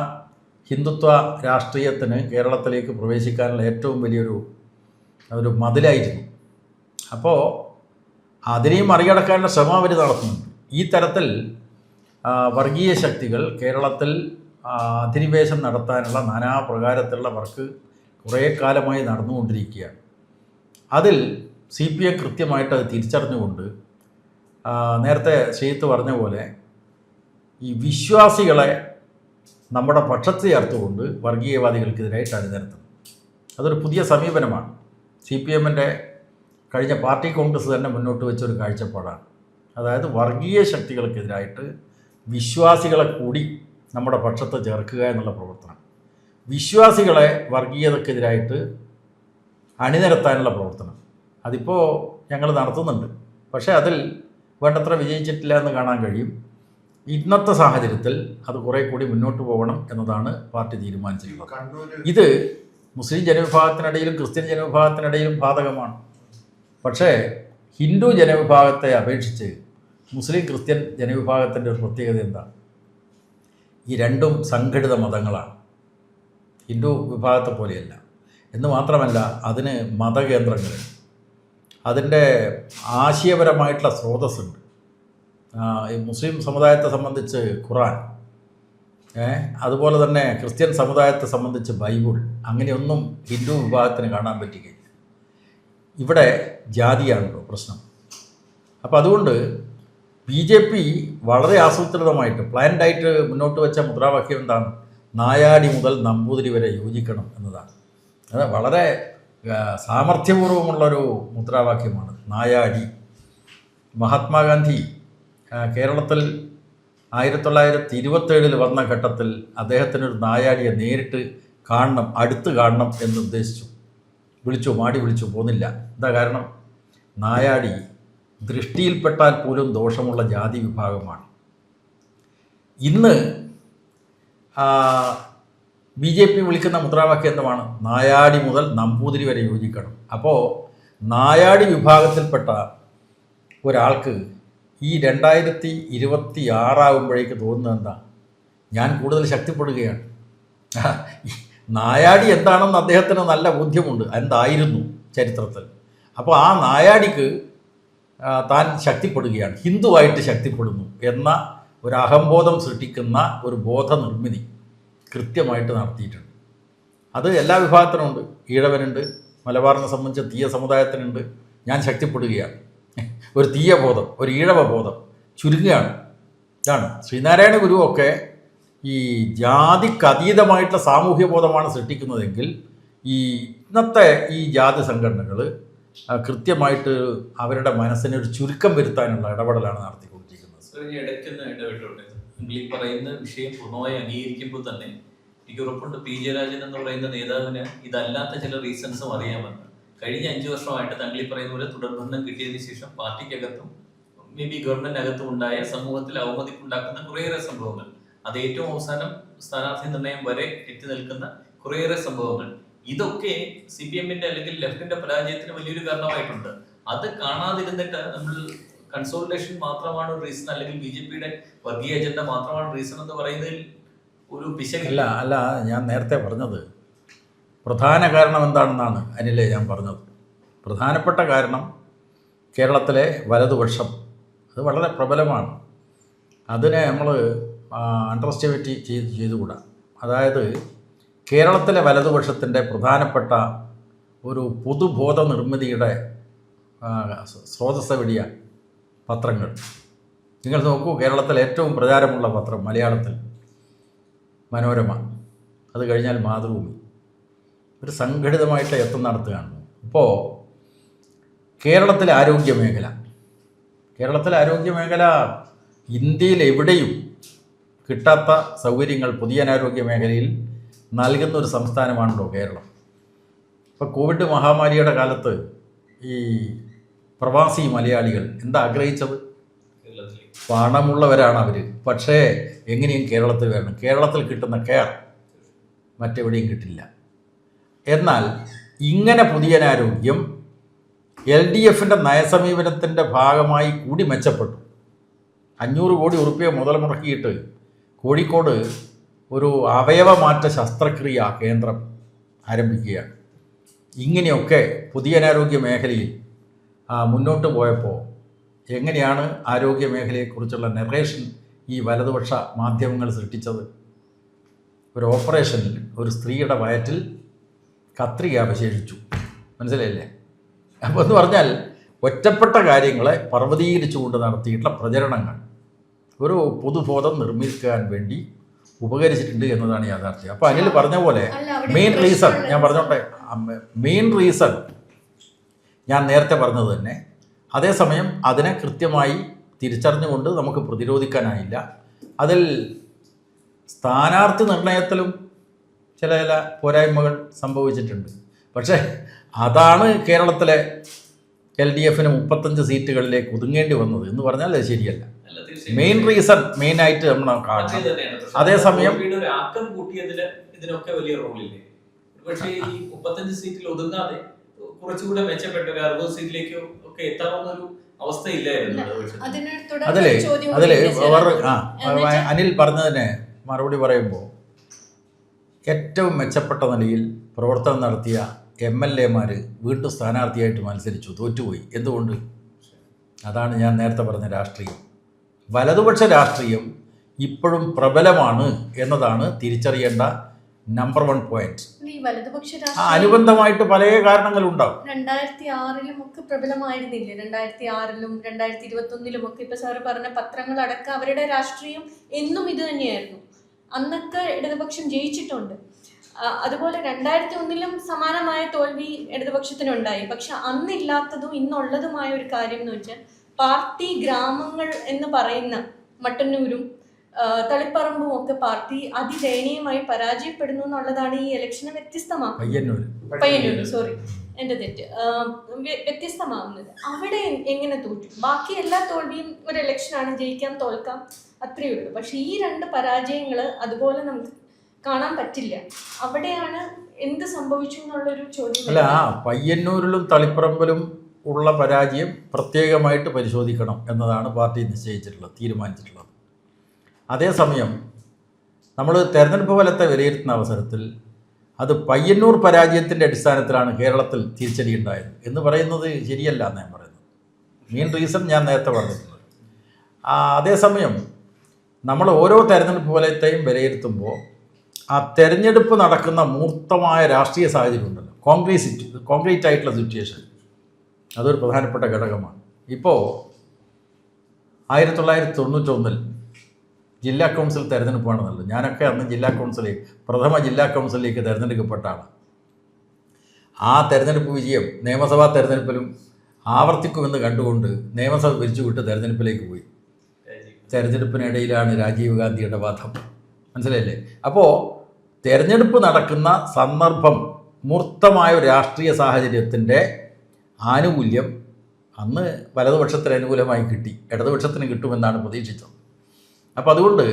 Speaker 2: ഹിന്ദുത്വ രാഷ്ട്രീയത്തിന് കേരളത്തിലേക്ക് പ്രവേശിക്കാനുള്ള ഏറ്റവും വലിയൊരു മതിലായിരുന്നു. അപ്പോൾ അതിനെയും മറികടക്കാനുള്ള ശ്രമം അവർ നടത്തുന്നുണ്ട്. ഈ തരത്തിൽ വർഗീയ ശക്തികൾ കേരളത്തിൽ അധിനിവേശം നടത്താനുള്ള നാനാപ്രകാരത്തിലുള്ള വർക്ക് കുറേ കാലമായി നടന്നുകൊണ്ടിരിക്കുകയാണ്. അതിൽ CPM കൃത്യമായിട്ട് അത് തിരിച്ചറിഞ്ഞുകൊണ്ട് നേരത്തെ ശ്രീത്ത് പറഞ്ഞ പോലെ ഈ വിശ്വാസികളെ നമ്മുടെ പക്ഷത്ത് ചേർത്തുകൊണ്ട് വർഗീയവാദികൾക്കെതിരായിട്ട് അണിനിരത്തുന്നു. അതൊരു പുതിയ സമീപനമാണ്. CPMൻ്റെ കഴിഞ്ഞ പാർട്ടി കോൺഗ്രസ് തന്നെ മുന്നോട്ട് വെച്ചൊരു കാഴ്ചപ്പാടാണ്. അതായത് വർഗീയ ശക്തികൾക്കെതിരായിട്ട് വിശ്വാസികളെ കൂടി നമ്മുടെ പക്ഷത്ത് ചേർക്കുക എന്നുള്ള പ്രവർത്തനം, വിശ്വാസികളെ വർഗീയതക്കെതിരായിട്ട് അണിനിരത്താനുള്ള പ്രവർത്തനം, അതിപ്പോൾ ഞങ്ങൾ നടത്തുന്നുണ്ട്. പക്ഷേ അതിൽ വേണ്ടത്ര വിജയിച്ചിട്ടില്ല എന്ന് കാണാൻ കഴിയും. ഇന്നത്തെ സാഹചര്യത്തിൽ അത് കുറേ കൂടി മുന്നോട്ട് പോകണം എന്നതാണ് പാർട്ടി തീരുമാനിച്ചിട്ടുള്ളത്. ഇത് മുസ്ലിം ജനവിഭാഗത്തിനിടയിലും ക്രിസ്ത്യൻ ജനവിഭാഗത്തിനിടയിലും ബാധകമാണ്. പക്ഷേ ഹിന്ദു ജനവിഭാഗത്തെ അപേക്ഷിച്ച് മുസ്ലിം ക്രിസ്ത്യൻ ജനവിഭാഗത്തിൻ്റെ ഒരു പ്രത്യേകത എന്താണ്? ഈ രണ്ടും സംഘടിത മതങ്ങളാണ്. ഹിന്ദു വിഭാഗത്തെ പോലെയല്ല. എന്ന് മാത്രമല്ല, അതിന് മതകേന്ദ്രങ്ങളുണ്ട്, അതിൻ്റെ ആശയപരമായിട്ടുള്ള സ്രോതസ്സുണ്ട്. മുസ്ലിം സമുദായത്തെ സംബന്ധിച്ച് ഖുറാൻ, അതുപോലെ തന്നെ ക്രിസ്ത്യൻ സമുദായത്തെ സംബന്ധിച്ച് ബൈബിൾ, അങ്ങനെയൊന്നും ഹിന്ദു വിഭാഗത്തിന് കാണാൻ പറ്റുകയില്ല. ഇവിടെ ജാതിയാണല്ലോ പ്രശ്നം. അപ്പോൾ അതുകൊണ്ട് BJP വളരെ ആസൂത്രിതമായിട്ട് പ്ലാൻഡായിട്ട് മുന്നോട്ട് വെച്ച മുദ്രാവാക്യം എന്താണ്? നായാടി മുതൽ നമ്പൂതിരി വരെ യോജിക്കണം എന്നതാണ്. അത് വളരെ സാമർഥ്യപൂർവമുള്ളൊരു മുദ്രാവാക്യമാണ് നായാടി. മഹാത്മാഗാന്ധി കേരളത്തിൽ 1927 വന്ന ഘട്ടത്തിൽ അദ്ദേഹത്തിനൊരു നായാടിയെ നേരിട്ട് കാണണം, അടുത്ത് കാണണം എന്ന് ഉദ്ദേശിച്ചു. മാടി വിളിച്ചു, പോന്നില്ല. എന്താ കാരണം? നായാടി ദൃഷ്ടിയിൽപ്പെട്ടാൽ പോലും ദോഷമുള്ള ജാതി വിഭാഗമാണ്. ഇന്ന് BJP വിളിക്കുന്ന മുദ്രാവാക്യം എന്താണ്? നായാടി മുതൽ നമ്പൂതിരി വരെ യോജിക്കണം. അപ്പോൾ നായാടി വിഭാഗത്തിൽപ്പെട്ട ഒരാൾക്ക് ഈ 2026 ആകുമ്പോഴേക്ക് തോന്നുന്നത് എന്താ? ഞാൻ കൂടുതൽ ശക്തിപ്പെടുകയാണ്. നായാടി എന്താണെന്ന് അദ്ദേഹത്തിന് നല്ല ബോധ്യമുണ്ട്, എന്തായിരുന്നു ചരിത്രത്തിൽ. അപ്പോൾ ആ നായാടിക്ക് താൻ ശക്തിപ്പെടുകയാണ്, ഹിന്ദുവായിട്ട് ശക്തിപ്പെടുന്നു എന്ന ഒരു അഹംബോധം സൃഷ്ടിക്കുന്ന ഒരു ബോധനിർമ്മിതി കൃത്യമായിട്ട് നടത്തിയിട്ടുണ്ട്. അത് എല്ലാ വിഭാഗത്തിനുമുണ്ട്. ഈഴവനുണ്ട്, മലബാറിനെ സംബന്ധിച്ച് തീയ സമുദായത്തിനുണ്ട്. ഞാൻ ശക്തിപ്പെടുകയാണ്, ഒരു തീയ ബോധം, ഒരു ഈഴവ ബോധം ചുരുങ്ങുകയാണ്. ഇതാണ് ശ്രീനാരായണ ഗുരുവൊക്കെ ഈ ജാതിക്കതീതമായിട്ടുള്ള സാമൂഹ്യ ബോധമാണ് സൃഷ്ടിക്കുന്നതെങ്കിൽ ഇന്നത്തെ ഈ ജാതി സംഘടനകൾ കൃത്യമായിട്ട് അവരുടെ മനസ്സിനൊരു ചുരുക്കം വരുത്താനുള്ള ഇടപെടലാണ് നടത്തിക്കൊണ്ടിരിക്കുന്നത്.
Speaker 1: ഈ പറയുന്ന വിഷയം പൂർണ്ണമായി അംഗീകരിക്കുമ്പോൾ തന്നെ എനിക്ക് ഉറപ്പുണ്ട് P ജയരാജൻ എന്ന് പറയുന്ന നേതാവിന് ഇതല്ലാത്ത ചില റീസൺസും അറിയാമെന്ന്. കഴിഞ്ഞ 5 വർഷമായിട്ട് താങ്കൾ ഈ പറയുന്ന പോലെ തുടർഭരണം കിട്ടിയതിന് ശേഷം പാർട്ടിക്കകത്തും മേ ബി ഗവൺമെന്റിനകത്തും ഉണ്ടായ സമൂഹത്തിൽ അവമതിപ്പുണ്ടാക്കുന്ന കുറേയേറെ സംഭവങ്ങൾ, അത് ഏറ്റവും അവസാനം സ്ഥാനാർത്ഥി നിർണയം വരെ എത്തി നിൽക്കുന്ന കുറേയേറെ സംഭവങ്ങൾ, ഇതൊക്കെ CPMന്റെ അല്ലെങ്കിൽ ലെഫ്റ്റിന്റെ പരാജയത്തിന് വലിയൊരു കാരണമായിട്ടുണ്ട്. അത് കാണാതിരുന്നിട്ട് നമ്മൾ കൺസോളിഡേഷൻ മാത്രമാണ് റീസൺ, അല്ലെങ്കിൽ BJPയുടെ വർഗീയ അജണ്ട മാത്രമാണ് റീസൺ എന്ന് പറയുന്നതിൽ ഒരു പിശകില്ല.
Speaker 2: അല്ല, ഞാൻ നേരത്തെ പറഞ്ഞത് പ്രധാന കാരണം എന്താണെന്നാണ് അനിലെ ഞാൻ പറഞ്ഞത്. പ്രധാനപ്പെട്ട കാരണം കേരളത്തിലെ വലതുപക്ഷം അത് വളരെ പ്രബലമാണ്. അതിനെ നമ്മൾ അണ്ടർ എസ്റ്റിമേറ്റ് ചെയ്തുകൂടാ. അതായത് കേരളത്തിലെ വലതുപക്ഷത്തിൻ്റെ പ്രധാനപ്പെട്ട ഒരു പൊതുബോധ നിർമ്മിതിയുടെ സ്രോതസ്സ് എവിടെയ പത്രങ്ങൾ. നിങ്ങൾ നോക്കൂ, കേരളത്തിൽ ഏറ്റവും പ്രചാരമുള്ള പത്രം മലയാളത്തിൽ മനോരമ, അത് കഴിഞ്ഞാൽ മാതൃഭൂമി. ഒരു സംഘടിതമായിട്ട് യത്നം നടത്തുകയാണ്. ഇപ്പോൾ കേരളത്തിലെ ആരോഗ്യമേഖല ഇന്ത്യയിൽ എവിടെയും കിട്ടാത്ത സൗകര്യങ്ങൾ പൊതുജനാരോഗ്യ മേഖലയിൽ നൽകുന്ന ഒരു സംസ്ഥാനമാണല്ലോ കേരളം. ഇപ്പോൾ കോവിഡ് മഹാമാരിയുടെ കാലത്ത് ഈ പ്രവാസി മലയാളികൾ എന്താ ആഗ്രഹിച്ചത്? പണമുള്ളവരാണ് അവർ, പക്ഷേ എങ്ങനെയും കേരളത്തിൽ വരണം. കേരളത്തിൽ കിട്ടുന്ന കെയർ മറ്റെവിടെയും കിട്ടില്ല. എന്നാൽ ഇങ്ങനെ പൊതുജനാരോഗ്യം LDFിൻ്റെ നയസമീപനത്തിൻ്റെ ഭാഗമായി കൂടി മെച്ചപ്പെട്ടു. 500 കോടി ഉറുപ്പിക മുതൽ മുടക്കിയിട്ട് കോഴിക്കോട് ഒരു അവയവമാറ്റ ശസ്ത്രക്രിയ കേന്ദ്രം ആരംഭിക്കുകയാണ്. ഇങ്ങനെയൊക്കെ പൊതുജനാരോഗ്യ മേഖലയിൽ മുന്നോട്ട് പോയപ്പോൾ എങ്ങനെയാണ് ആരോഗ്യ മേഖലയെക്കുറിച്ചുള്ള നെറേഷൻ ഈ വലതുപക്ഷ മാധ്യമങ്ങൾ സൃഷ്ടിച്ചത്? ഒരു ഓപ്പറേഷനിൽ ഒരു സ്ത്രീയുടെ വയറ്റിൽ കത്രിക അവശേഷിച്ചു. മനസ്സിലായില്ലേ? അപ്പോൾ എന്ന് പറഞ്ഞാൽ ഒറ്റപ്പെട്ട കാര്യങ്ങളെ പർവ്വതീകരിച്ചുകൊണ്ട് നടത്തിയിട്ടുള്ള പ്രചരണങ്ങൾ ഒരു പൊതുബോധം നിർമ്മിക്കാൻ വേണ്ടി ഉപകരിച്ചിട്ടുണ്ട് എന്നതാണ് യാഥാർത്ഥ്യം. അപ്പോൾ അനിൽ പറഞ്ഞ പോലെ മെയിൻ റീസൺ ഞാൻ നേരത്തെ പറഞ്ഞത് തന്നെ. അതേസമയം അതിനെ കൃത്യമായി തിരിച്ചറിഞ്ഞുകൊണ്ട് നമുക്ക് പ്രതിരോധിക്കാനായില്ല. അതിൽ സ്ഥാനാർത്ഥി നിർണയത്തിലും ചില പോരായ്മകൾ സംഭവിച്ചിട്ടുണ്ട്. പക്ഷേ അതാണ് കേരളത്തിലെ LDFന് 35 സീറ്റുകളിലേക്ക് ഒതുങ്ങേണ്ടി വന്നത് എന്ന് പറഞ്ഞാൽ അത് ശരിയല്ല. മെയിനായിട്ട് നമ്മൾ കാണണം. അതേസമയം
Speaker 1: ഇതിനൊക്കെ വലിയ റോളില്ലേ? പക്ഷേ ഈ 35 സീറ്റിൽ ഒതുങ്ങാതെ കുറച്ചുകൂടെ മെച്ചപ്പെട്ട ഒരു 60 സീറ്റിലേക്ക് ഒക്കെ എത്താവുന്ന ഒരു അവസ്ഥയില്ലായിരുന്നു.
Speaker 2: അനിൽ പറഞ്ഞതിന് മറുപടി പറയുമ്പോൾ ഏറ്റവും മെച്ചപ്പെട്ട നിലയിൽ പ്രവർത്തനം നടത്തിയ MLAമാർ വീണ്ടും സ്ഥാനാർത്ഥിയായിട്ട് മത്സരിച്ചു, തോറ്റുപോയി. എന്തുകൊണ്ട്? അതാണ് ഞാൻ നേരത്തെ പറഞ്ഞ രാഷ്ട്രീയം. വലതുപക്ഷ രാഷ്ട്രീയം ഇപ്പോഴും പ്രബലമാണ് എന്നതാണ് തിരിച്ചറിയേണ്ട നമ്പർ 1 പോയിന്റ്. അനുബന്ധമായിട്ട് പല കാരണങ്ങളുണ്ടാവും.
Speaker 3: 2006 ഒക്കെ പ്രബലമായിരുന്നില്ലേ? 2006 2021 ഒക്കെ ഇപ്പൊ സാറ് പറഞ്ഞ പത്രങ്ങളടക്കം അവരുടെ രാഷ്ട്രീയം എന്നും ഇത് തന്നെയായിരുന്നു. അന്നൊക്കെ ഇടതുപക്ഷം ജയിച്ചിട്ടുണ്ട്. അതുപോലെ 2001 സമാനമായ തോൽവി ഇടതുപക്ഷത്തിനുണ്ടായി. പക്ഷെ അന്നില്ലാത്തതും ഇന്നുള്ളതുമായ ഒരു കാര്യം എന്ന് വെച്ചാൽ പാർട്ടി ഗ്രാമങ്ങൾ എന്ന് പറയുന്ന മട്ടന്നൂരും തളിപ്പറമ്പും ഒക്കെ പാർട്ടി അതിദയനീയമായി പരാജയപ്പെടുന്നു എന്നുള്ളതാണ് ഈ ഇലക്ഷനെ വ്യത്യസ്തമാക്കുന്നത്. സോറി, എൻ്റെ തെറ്റ്. വ്യത്യസ്തമാവുന്നത് അവിടെ എങ്ങനെ തോറ്റു? ബാക്കി എല്ലാ തോൽവിയും ഒരു ഇലക്ഷനാണ്, ജയിക്കാം തോൽക്കാം, അത്രയേ ഉള്ളൂ. പക്ഷെ ഈ 2 പരാജയങ്ങൾ അതുപോലെ നമുക്ക് കാണാൻ പറ്റില്ല. അവിടെയാണ് എന്ത് സംഭവിച്ചു എന്നുള്ളൊരു ചോദ്യം.
Speaker 2: അല്ല, പയ്യന്നൂരിലും തളിപ്പറമ്പിലും ഉള്ള പരാജയം പ്രത്യേകമായിട്ട് പരിശോധിക്കണം എന്നതാണ് പാർട്ടി തീരുമാനിച്ചിട്ടുള്ളത്. അതേസമയം നമ്മൾ തെരഞ്ഞെടുപ്പ് ഫലത്തെ വിലയിരുത്തുന്ന അവസരത്തിൽ അത് പയ്യന്നൂർ പരാജയത്തിൻ്റെ അടിസ്ഥാനത്തിലാണ് കേരളത്തിൽ തിരിച്ചടി ഉണ്ടായത് എന്ന് പറയുന്നത് ശരിയല്ല എന്ന് ഞാൻ പറയുന്നത്. മെയിൻ റീസൺ ഞാൻ നേരത്തെ പറഞ്ഞിട്ടുണ്ട്. അതേസമയം നമ്മൾ ഓരോ തെരഞ്ഞെടുപ്പ് ഫലത്തെയും വിലയിരുത്തുമ്പോൾ ആ തെരഞ്ഞെടുപ്പ് നടക്കുന്ന മൂർത്തമായ രാഷ്ട്രീയ സാഹചര്യം ഉണ്ടല്ലോ, കോൺക്രീറ്റ് ആയിട്ടുള്ള സിറ്റുവേഷൻ, അതൊരു പ്രധാനപ്പെട്ട ഘടകമാണ്. ഇപ്പോൾ 1991 ജില്ലാ കൗൺസിൽ തെരഞ്ഞെടുപ്പാണെന്നല്ലോ. ഞാനൊക്കെ അന്ന് പ്രഥമ ജില്ലാ കൗൺസിലിലേക്ക് തിരഞ്ഞെടുക്കപ്പെട്ടാണ്. ആ തെരഞ്ഞെടുപ്പ് വിജയം നിയമസഭാ തെരഞ്ഞെടുപ്പിലും ആവർത്തിക്കുമെന്ന് കണ്ടുകൊണ്ട് നിയമസഭ പിരിച്ചുവിട്ട് തെരഞ്ഞെടുപ്പിലേക്ക് പോയി. തെരഞ്ഞെടുപ്പിനിടയിലാണ് രാജീവ് ഗാന്ധിയുടെ വധം. മനസ്സിലായില്ലേ? അപ്പോൾ തെരഞ്ഞെടുപ്പ് നടക്കുന്ന സന്ദർഭം, മൂർത്തമായ ഒരു രാഷ്ട്രീയ സാഹചര്യത്തിൻ്റെ ആനുകൂല്യം അന്ന് വലതുപക്ഷത്തിന് അനുകൂലമായി കിട്ടി, ഇടതുപക്ഷത്തിന് കിട്ടുമെന്നാണ് പ്രതീക്ഷിച്ചത്. അപ്പോൾ അതുകൊണ്ട്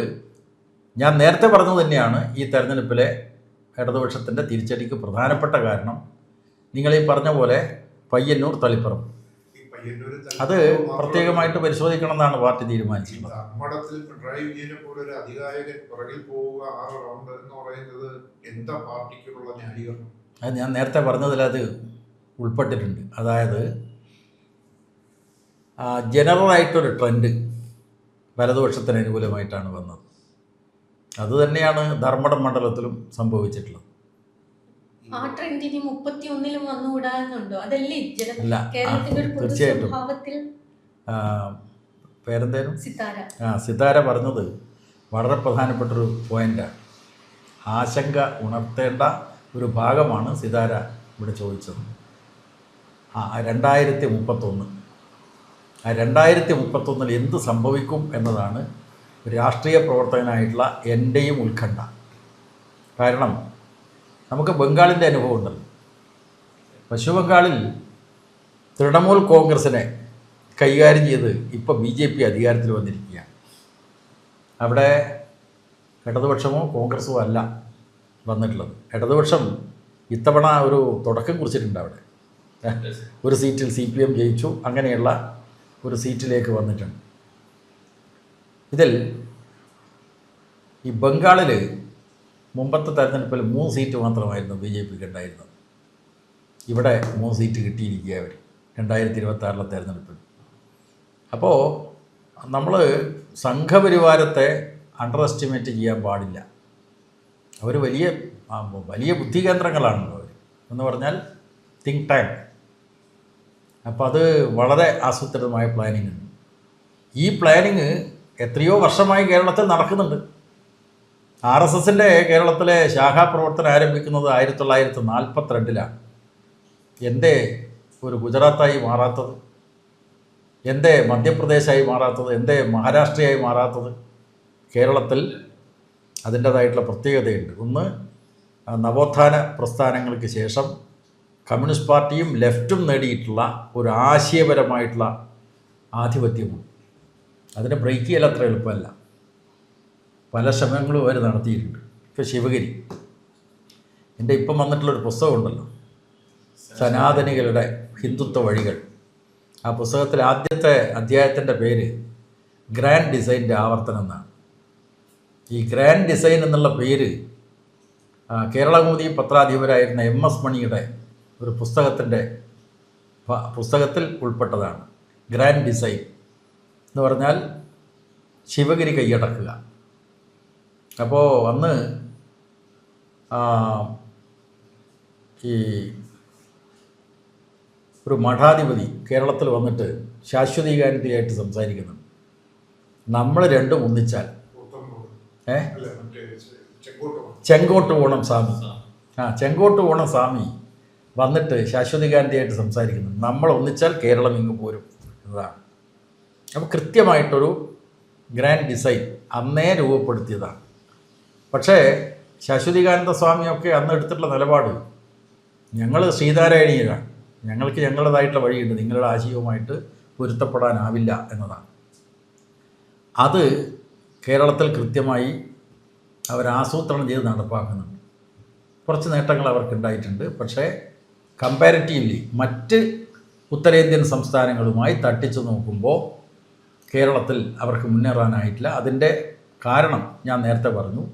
Speaker 2: ഞാൻ നേരത്തെ പറഞ്ഞത് തന്നെയാണ് ഈ തെരഞ്ഞെടുപ്പിലെ ഇടതുപക്ഷത്തിൻ്റെ തിരിച്ചടിക്ക് പ്രധാനപ്പെട്ട കാരണം. നിങ്ങളീ പറഞ്ഞ പോലെ പയ്യന്നൂർ തളിപ്പറമ്പ് അത് പ്രത്യേകമായിട്ട് പരിശോധിക്കണം എന്നാണ് പാർട്ടി തീരുമാനിച്ചിട്ടുള്ളത്. അത് ഞാൻ നേരത്തെ പറഞ്ഞതിൽ അത് ഉൾപ്പെട്ടിട്ടുണ്ട്. അതായത് ജനറലായിട്ടൊരു ട്രെൻഡ് വലതുപക്ഷത്തിന് അനുകൂലമായിട്ടാണ് വന്നത്. അതുതന്നെയാണ് ധർമ്മടം മണ്ഡലത്തിലും സംഭവിച്ചിട്ടുള്ളത്.
Speaker 3: ആ ട്രെൻഡിന് 31 വന്നുകൂടാന്നുണ്ടോ? അതല്ലേ
Speaker 2: തീർച്ചയായിട്ടും. പേരെന്തായാലും സിതാര പറഞ്ഞത് വളരെ പ്രധാനപ്പെട്ടൊരു പോയിൻ്റാണ്. ആശങ്ക ഉണർത്തേണ്ട ഒരു ഭാഗമാണ് സിതാര ഇവിടെ ചോദിച്ചത്. 2031 ആ 2031 എന്ത് സംഭവിക്കും എന്നതാണ് രാഷ്ട്രീയ പ്രവർത്തകനായിട്ടുള്ള എൻ്റെയും ഉത്കണ്ഠ. കാരണം നമുക്ക് ബംഗാളിൻ്റെ അനുഭവം ഉണ്ടല്ലോ. പശ്ചിമ ബംഗാളിൽ തൃണമൂൽ കോൺഗ്രസിനെ കൈകാര്യം ചെയ്ത് ഇപ്പോൾ BJP അധികാരത്തിൽ വന്നിരിക്കുകയാണ്. അവിടെ ഇടതുപക്ഷമോ കോൺഗ്രസോ അല്ല വന്നിട്ടുള്ളത്. ഇടതുപക്ഷം ഇത്തവണ ഒരു തുടക്കം കുറിച്ചിട്ടുണ്ട്. അവിടെ ഒരു സീറ്റിൽ CPM ജയിച്ചു, അങ്ങനെയുള്ള ഒരു സീറ്റിലേക്ക് വന്നിട്ടുണ്ട്. ഇതിൽ ഈ ബംഗാളിൽ മുമ്പത്തെ തെരഞ്ഞെടുപ്പിൽ 3 സീറ്റ് മാത്രമായിരുന്നു BJPക്ക് ഉണ്ടായിരുന്നത്. ഇവിടെ 3 സീറ്റ് കിട്ടിയിരിക്കുക അവർ 2026 തെരഞ്ഞെടുപ്പിൽ. അപ്പോൾ നമ്മൾ സംഘപരിവാരത്തെ അണ്ടർ എസ്റ്റിമേറ്റ് ചെയ്യാൻ പാടില്ല. അവർ വലിയ ബുദ്ധി കേന്ദ്രങ്ങളാണല്ലോ അവർ എന്ന് പറഞ്ഞാൽ തിങ്ക് ടാങ്ക്. അപ്പോൾ അത് വളരെ ആസൂത്രിതമായ പ്ലാനിങ് ഉണ്ട്. ഈ പ്ലാനിങ് എത്രയോ വർഷമായി കേരളത്തിൽ നടക്കുന്നുണ്ട്. RSSൻ്റെ കേരളത്തിലെ ശാഖാപ്രവർത്തനം ആരംഭിക്കുന്നത് 1942 എന്തേ ഒരു ഗുജറാത്തായി മാറാത്തത്? എന്തേ മധ്യപ്രദേശായി മാറാത്തത്? എന്തേ മഹാരാഷ്ട്രയായി മാറാത്തത്? കേരളത്തിൽ അതിൻ്റേതായിട്ടുള്ള പ്രത്യേകതയുണ്ട്. ഒന്ന്, നവോത്ഥാന പ്രസ്ഥാനങ്ങൾക്ക് ശേഷം കമ്മ്യൂണിസ്റ്റ് പാർട്ടിയും ലെഫ്റ്റും നേടിയിട്ടുള്ള ഒരു ആശയപരമായിട്ടുള്ള ആധിപത്യമാണ്. അതിനെ ബ്രേക്ക് ചെയ്യൽ അത്ര എളുപ്പമല്ല. പല ശ്രമങ്ങളും അവർ നടത്തിയിട്ടുണ്ട്. ഇപ്പോൾ ശിവഗിരി എൻ്റെ ഇപ്പം വന്നിട്ടുള്ളൊരു പുസ്തകമുണ്ടല്ലോ, സനാതനികളുടെ ഹിന്ദുത്വ വഴികൾ. ആ പുസ്തകത്തിലെ ആദ്യത്തെ അധ്യായത്തിൻ്റെ പേര് ഗ്രാൻഡ് ഡിസൈൻ്റെ ആവർത്തനം എന്നാണ്. ഈ ഗ്രാൻഡ് ഡിസൈൻ എന്നുള്ള പേര് കേരളകൗമുദി പത്രാധിപരായിരുന്ന MS മണിയുടെ ഒരു പുസ്തകത്തിൽ ഉൾപ്പെട്ടതാണ്. ഗ്രാൻഡ് ഡിസൈൻ എന്ന് പറഞ്ഞാൽ ശിവഗിരി കൈയടക്കുക. അപ്പോൾ അന്ന് ഈ ഒരു മഠാധിപതി കേരളത്തിൽ വന്നിട്ട് ശാശ്വതീകാന്തിയായിട്ട് സംസാരിക്കുന്നുണ്ട്. നമ്മൾ രണ്ടും ഒന്നിച്ചാൽ ചെങ്കോട്ട് ഓണം സ്വാമി ചെങ്കോട്ട് ഓണം സ്വാമി വന്നിട്ട് ശാശ്വതീകാന്തിയായിട്ട് സംസാരിക്കുന്നു. നമ്മൾ ഒന്നിച്ചാൽ കേരളം ഇങ്ങ് പോരും എന്നതാണ്. അപ്പോൾ കൃത്യമായിട്ടൊരു ഗ്രാൻഡ് ഡിസൈൻ അന്നേ രൂപപ്പെടുത്തിയതാണ്. പക്ഷേ ശാശ്വതീകാനന്ദ സ്വാമിയൊക്കെ അന്ന് എടുത്തിട്ടുള്ള നിലപാട്, ഞങ്ങൾ ശ്രീനാരായണീയരാണ്, ഞങ്ങൾക്ക് ഞങ്ങളുടേതായിട്ടുള്ള വഴിയുണ്ട്, നിങ്ങളുടെ ആശയവുമായിട്ട് പൊരുത്തപ്പെടാനാവില്ല എന്നതാണ്. അത് കേരളത്തിൽ കൃത്യമായി അവരാസൂത്രണം ചെയ്ത് നടപ്പാക്കുന്നുണ്ട്. കുറച്ച് നേട്ടങ്ങൾ അവർക്കുണ്ടായിട്ടുണ്ട്. പക്ഷേ കമ്പാരിറ്റീവ്ലി മറ്റ് ഉത്തരേന്ത്യൻ സംസ്ഥാനങ്ങളുമായി തട്ടിച്ചു നോക്കുമ്പോൾ കേരളത്തിൽ അവർക്ക് മുന്നേറാനായിട്ടില്ല. അതിൻ്റെ കാരണം ഞാൻ നേരത്തെ പറഞ്ഞു.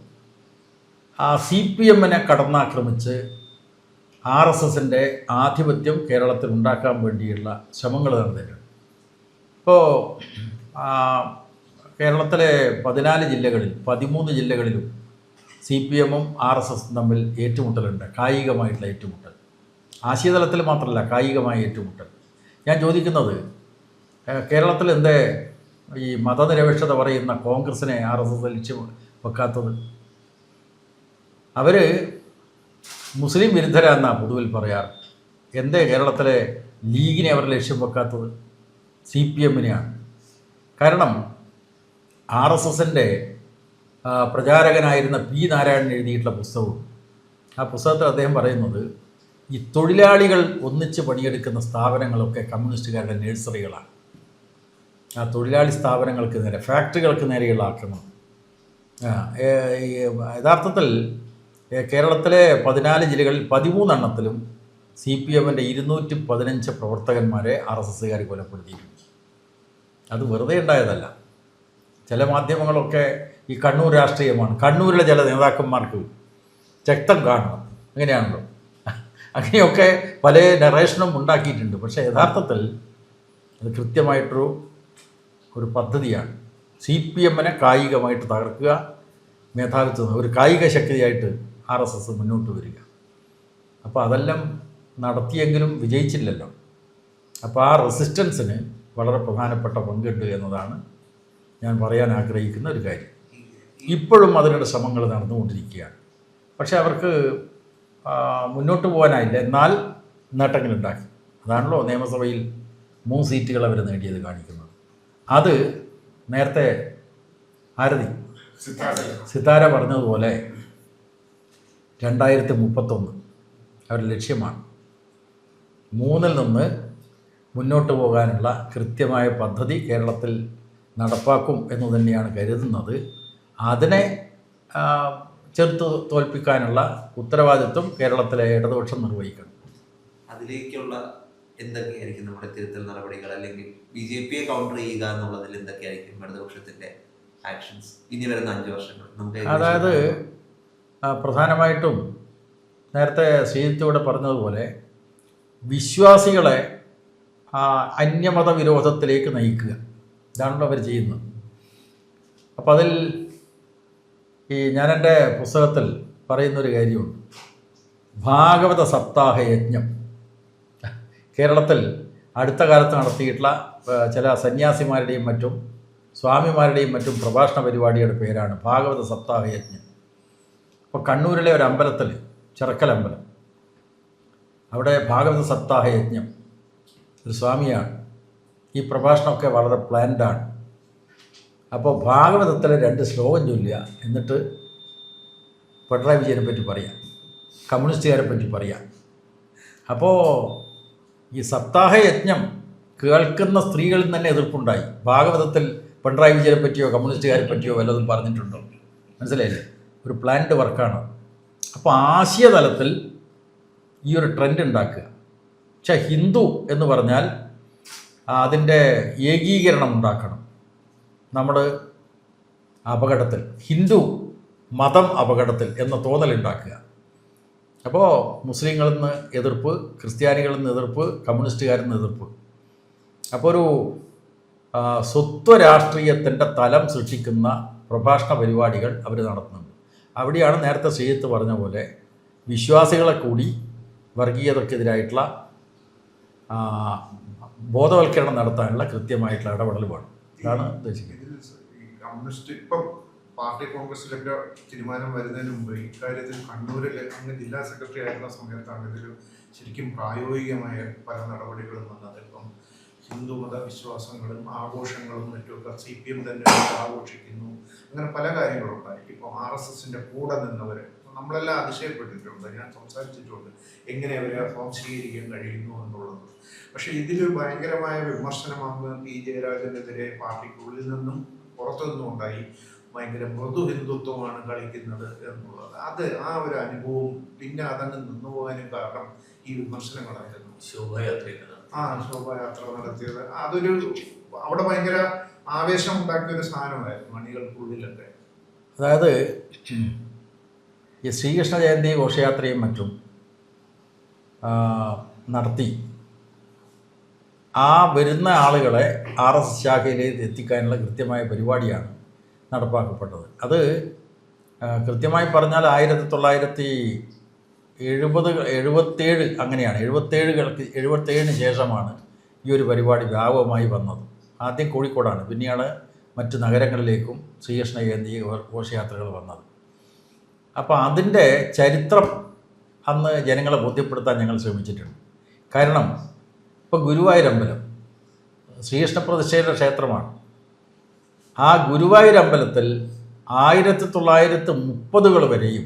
Speaker 2: CPMനെ കടന്നാക്രമിച്ച് RSSൻ്റെ ആധിപത്യം കേരളത്തിൽ ഉണ്ടാക്കാൻ വേണ്ടിയുള്ള ശ്രമങ്ങൾ നടന്നിട്ടുണ്ട്. ഇപ്പോൾ കേരളത്തിലെ 14 ജില്ലകളിൽ 13 ജില്ലകളിലും CPMും RSSും തമ്മിൽ ഏറ്റുമുട്ടലുണ്ട്. കായികമായിട്ടുള്ള ഏറ്റുമുട്ടൽ, ആശയതലത്തിൽ മാത്രമല്ല കായികമായ ഏറ്റുമുട്ടൽ. ഞാൻ ചോദിക്കുന്നത്, കേരളത്തിൽ എന്തേ ഈ മതനിരപേക്ഷത പറയുന്ന കോൺഗ്രസിനെ RSS ലക്ഷ്യം വെക്കാത്തത്? അവർ മുസ്ലിം വിരുദ്ധരാന്നാണ് പൊതുവിൽ പറയാറ്. എന്തേ കേരളത്തിലെ ലീഗിനെ അവർ ലക്ഷ്യം വെക്കാത്തത്? CPMനെയാണ്. കാരണം RSSൻ്റെ പ്രചാരകനായിരുന്ന P. നാരായണൻ എഴുതിയിട്ടുള്ള പുസ്തകവും, ആ പുസ്തകത്തിൽ അദ്ദേഹം പറയുന്നത് ഈ തൊഴിലാളികൾ ഒന്നിച്ച് പണിയെടുക്കുന്ന സ്ഥാപനങ്ങളൊക്കെ കമ്മ്യൂണിസ്റ്റുകാരുടെ നഴ്സറികളാണ്. ആ തൊഴിലാളി സ്ഥാപനങ്ങൾക്ക് നേരെ, ഫാക്ടറികൾക്ക് നേരെയുള്ള ആക്രമണം. യഥാർത്ഥത്തിൽ കേരളത്തിലെ 14 ജില്ലകളിൽ 13 എണ്ണത്തിലും CPMൻ്റെ 215 പ്രവർത്തകന്മാരെ RSSകാർ കൊലപ്പെടുത്തിയിട്ടുണ്ട്. അത് വെറുതെ ഉണ്ടായതല്ല. ചില മാധ്യമങ്ങളൊക്കെ ഈ കണ്ണൂർ രാഷ്ട്രീയമാണ്, കണ്ണൂരിലെ ചില നേതാക്കന്മാർക്ക് രക്തം കാണണം, അങ്ങനെയാണല്ലോ, അങ്ങനെയൊക്കെ പല നറേഷനും ഉണ്ടാക്കിയിട്ടുണ്ട്. പക്ഷേ യഥാർത്ഥത്തിൽ അത് കൃത്യമായിട്ടൊരു പദ്ധതിയാണ്. CPMനെ കായികമായിട്ട് തകർക്കുക, മേധാവിത്വം, ഒരു കായിക ശക്തിയായിട്ട് RSS മുന്നോട്ട് വരിക. അപ്പോൾ അതെല്ലാം നടത്തിയെങ്കിലും വിജയിച്ചില്ലല്ലോ. അപ്പോൾ ആ റെസിസ്റ്റൻസിന് വളരെ പ്രധാനപ്പെട്ട പങ്കുണ്ട് എന്നതാണ് ഞാൻ പറയാൻ ആഗ്രഹിക്കുന്ന ഒരു കാര്യം. ഇപ്പോഴും അതിനുള്ള ശ്രമങ്ങൾ നടന്നുകൊണ്ടിരിക്കുകയാണ്. പക്ഷേ അവർക്ക് മുന്നോട്ട് പോകാനായില്ല, എന്നാൽ നേട്ടങ്ങളുണ്ടാക്കി. അതാണല്ലോ നിയമസഭയിൽ 3 സീറ്റുകൾ അവർ നേടിയത് കാണിക്കുന്നത്. അത് നേരത്തെ സിതാര പറഞ്ഞതുപോലെ 2031 അവരുടെ ലക്ഷ്യമാണ്. 3-ൽ നിന്ന് മുന്നോട്ട് പോകാനുള്ള കൃത്യമായ പദ്ധതി കേരളത്തിൽ നടപ്പാക്കും എന്ന് തന്നെയാണ് കരുതുന്നത്. അതിനെ ചെറുത്ത് തോൽപ്പിക്കാനുള്ള ഉത്തരവാദിത്വം കേരളത്തിലെ ഇടതുപക്ഷം നിർവഹിക്കണം.
Speaker 5: അതിലേക്കുള്ള എന്തൊക്കെയായിരിക്കും നമ്മുടെ തിരുത്തൽ നടപടികൾ, അല്ലെങ്കിൽ BJP കൗണ്ടർ ചെയ്യുക എന്നുള്ളതിൽ എന്തൊക്കെയായിരിക്കും ഇടതുപക്ഷത്തിന്റെ ആക്ഷൻസ് ഇനി വരുന്ന 5 വർഷങ്ങൾ?
Speaker 2: അതായത് പ്രധാനമായിട്ടും നേരത്തെ ശ്രീജിത്തോടെ പറഞ്ഞതുപോലെ വിശ്വാസികളെ അന്യമത വിരോധത്തിലേക്ക് നയിക്കുക, ഇതാണല്ലോ അവർ ചെയ്യുന്നത്. അപ്പോൾ അതിൽ ഞാൻ എൻ്റെ പുസ്തകത്തിൽ പറയുന്നൊരു കാര്യമുണ്ട്. ഭാഗവത സപ്താഹ യജ്ഞം കേരളത്തിൽ അടുത്ത കാലത്ത് നടത്തിയിട്ടുള്ള ചില സന്യാസിമാരുടെയും മറ്റും സ്വാമിമാരുടെയും മറ്റും പ്രഭാഷണ പരിപാടിയുടെ പേരാണ് ഭാഗവത സപ്താഹ യജ്ഞം. അപ്പോൾ കണ്ണൂരിലെ ഒരു അമ്പലത്തിൽ, ചിറക്കൽ അമ്പലം, അവിടെ ഭാഗവത സപ്താഹ യജ്ഞം ഒരു സ്വാമിയാണ്. ഈ പ്രഭാഷണമൊക്കെ വളരെ പ്ലാൻഡാണ്. അപ്പോൾ ഭാഗവതത്തിലെ 2 ശ്ലോകം ചൊല്ലുക, എന്നിട്ട് പിണറായി വിജയനെ പറ്റി പറയാം, കമ്മ്യൂണിസ്റ്റുകാരെ പറ്റി പറയാം. അപ്പോൾ ഈ സപ്താഹ യജ്ഞം കേൾക്കുന്ന സ്ത്രീകളിൽ തന്നെ എതിർപ്പുണ്ടായി. ഭാഗവതത്തിൽ പിണറായി വിജയനെ പറ്റിയോ കമ്മ്യൂണിസ്റ്റുകാരെ പറ്റിയോ വല്ലതും പറഞ്ഞിട്ടുണ്ടോ? മനസ്സിലായില്ലേ? ഒരു പ്ലാൻഡ് വർക്കാണ്. അപ്പോൾ ആശയതലത്തിൽ ഈ ഒരു ട്രെൻഡ് ഉണ്ടാക്കുക. പക്ഷേ ഹിന്ദു എന്ന് പറഞ്ഞാൽ അതിൻ്റെ ഏകീകരണം ഉണ്ടാക്കണം. നമ്മൾ അപകടത്തിൽ, ഹിന്ദു മതം അപകടത്തിൽ എന്ന തോന്നലുണ്ടാക്കുക. അപ്പോൾ മുസ്ലിങ്ങളിൽ നിന്ന് എതിർപ്പ്, ക്രിസ്ത്യാനികളിൽ നിന്ന് എതിർപ്പ്, കമ്മ്യൂണിസ്റ്റുകാരിൽ നിന്ന് എതിർപ്പ്. അപ്പോൾ ഒരു സ്വത്വ രാഷ്ട്രീയത്തിൻ്റെ തലം സൃഷ്ടിക്കുന്ന പ്രഭാഷണ പരിപാടികൾ അവർ നടത്തുന്നുണ്ട്. അവിടെയാണ് നേരത്തെ ശ്രീജിത്ത് പറഞ്ഞ പോലെ വിശ്വാസികളെ കൂടി വർഗീയതക്കെതിരായിട്ടുള്ള ബോധവൽക്കരണം നടത്താനുള്ള കൃത്യമായിട്ടുള്ള ഇടപെടൽ വേണം. ഇതാണ് ഉദ്ദേശിക്കുന്നത്.
Speaker 4: കമ്മ്യൂണിസ്റ്റ് ഇപ്പം പാർട്ടി കോൺഗ്രസിലൊക്കെ തീരുമാനം വരുന്നതിന് മുമ്പ് ഇക്കാര്യത്തിൽ കണ്ണൂരിൽ അങ്ങ് ജില്ലാ സെക്രട്ടറി ആയിരുന്ന സമയത്താണ് ഇതിൽ ശരിക്കും പ്രായോഗികമായ പല നടപടികളും വന്നത്. ഇപ്പം ഹിന്ദുമത വിശ്വാസങ്ങളും ആഘോഷങ്ങളും മറ്റുമൊക്കെ CPM തന്നെ ആഘോഷിക്കുന്നു. അങ്ങനെ പല കാര്യങ്ങളുണ്ടായി. ഇപ്പം RSSന്റെ കൂടെ നിന്നവർ നമ്മളെല്ലാം അതിശയപ്പെട്ടിട്ടുണ്ട്. ഞാൻ സംസാരിച്ചിട്ടുണ്ട് എങ്ങനെ അവരെ സ്വാംശീകരിക്കാൻ കഴിയുന്നു എന്നുള്ളത്. പക്ഷേ ഇതിൽ ഭയങ്കരമായ വിമർശനമാണ് P ജയരാജനെതിരെ പാർട്ടിക്കുള്ളിൽ നിന്നും പുറത്തു നിന്നും ഉണ്ടായി. ഭയങ്കര മൃദു ഹിന്ദുത്വമാണ് കളിക്കുന്നത് എന്നുള്ളത്. അത് ആ ഒരു അനുഭവവും പിന്നെ അതങ്ങ് നിന്നുപോകാനും കാരണം ഈ വിമർശനങ്ങളായിരുന്നു. ശോഭായാത്ര നടത്തിയത് അതൊരു അവിടെ ഭയങ്കര ആവേശം ഉണ്ടാക്കിയൊരു സാധനമായിരുന്നു അണികൾക്കുള്ളിലൊക്കെ.
Speaker 2: അതായത് ഈ ശ്രീകൃഷ്ണ ജയന്തി ഘോഷയാത്രയും മറ്റും നടത്തി ആ വരുന്ന ആളുകളെ RSS ശാഖയിലേക്ക് എത്തിക്കാനുള്ള കൃത്യമായ പരിപാടിയാണ് നടപ്പാക്കപ്പെട്ടത്. അത് കൃത്യമായി പറഞ്ഞാൽ 1977 അങ്ങനെയാണ്. 77 ശേഷമാണ് ഈ ഒരു പരിപാടി വ്യാപകമായി വന്നത്. ആദ്യം കോഴിക്കോടാണ്, പിന്നെയാണ് മറ്റു നഗരങ്ങളിലേക്കും ശ്രീകൃഷ്ണ ജയന്തി ഘോഷയാത്രകൾ വന്നത്. അപ്പോൾ അതിൻ്റെ ചരിത്രം അന്ന് ജനങ്ങളെ ബോധ്യപ്പെടുത്താൻ ഞങ്ങൾ ശ്രമിച്ചിട്ടുണ്ട്. കാരണം ഇപ്പോൾ ഗുരുവായൂരമ്പലം ശ്രീകൃഷ്ണ പ്രതിഷ്ഠയുടെ ക്ഷേത്രമാണ്. ആ ഗുരുവായൂരമ്പലത്തിൽ 1930 വരെയും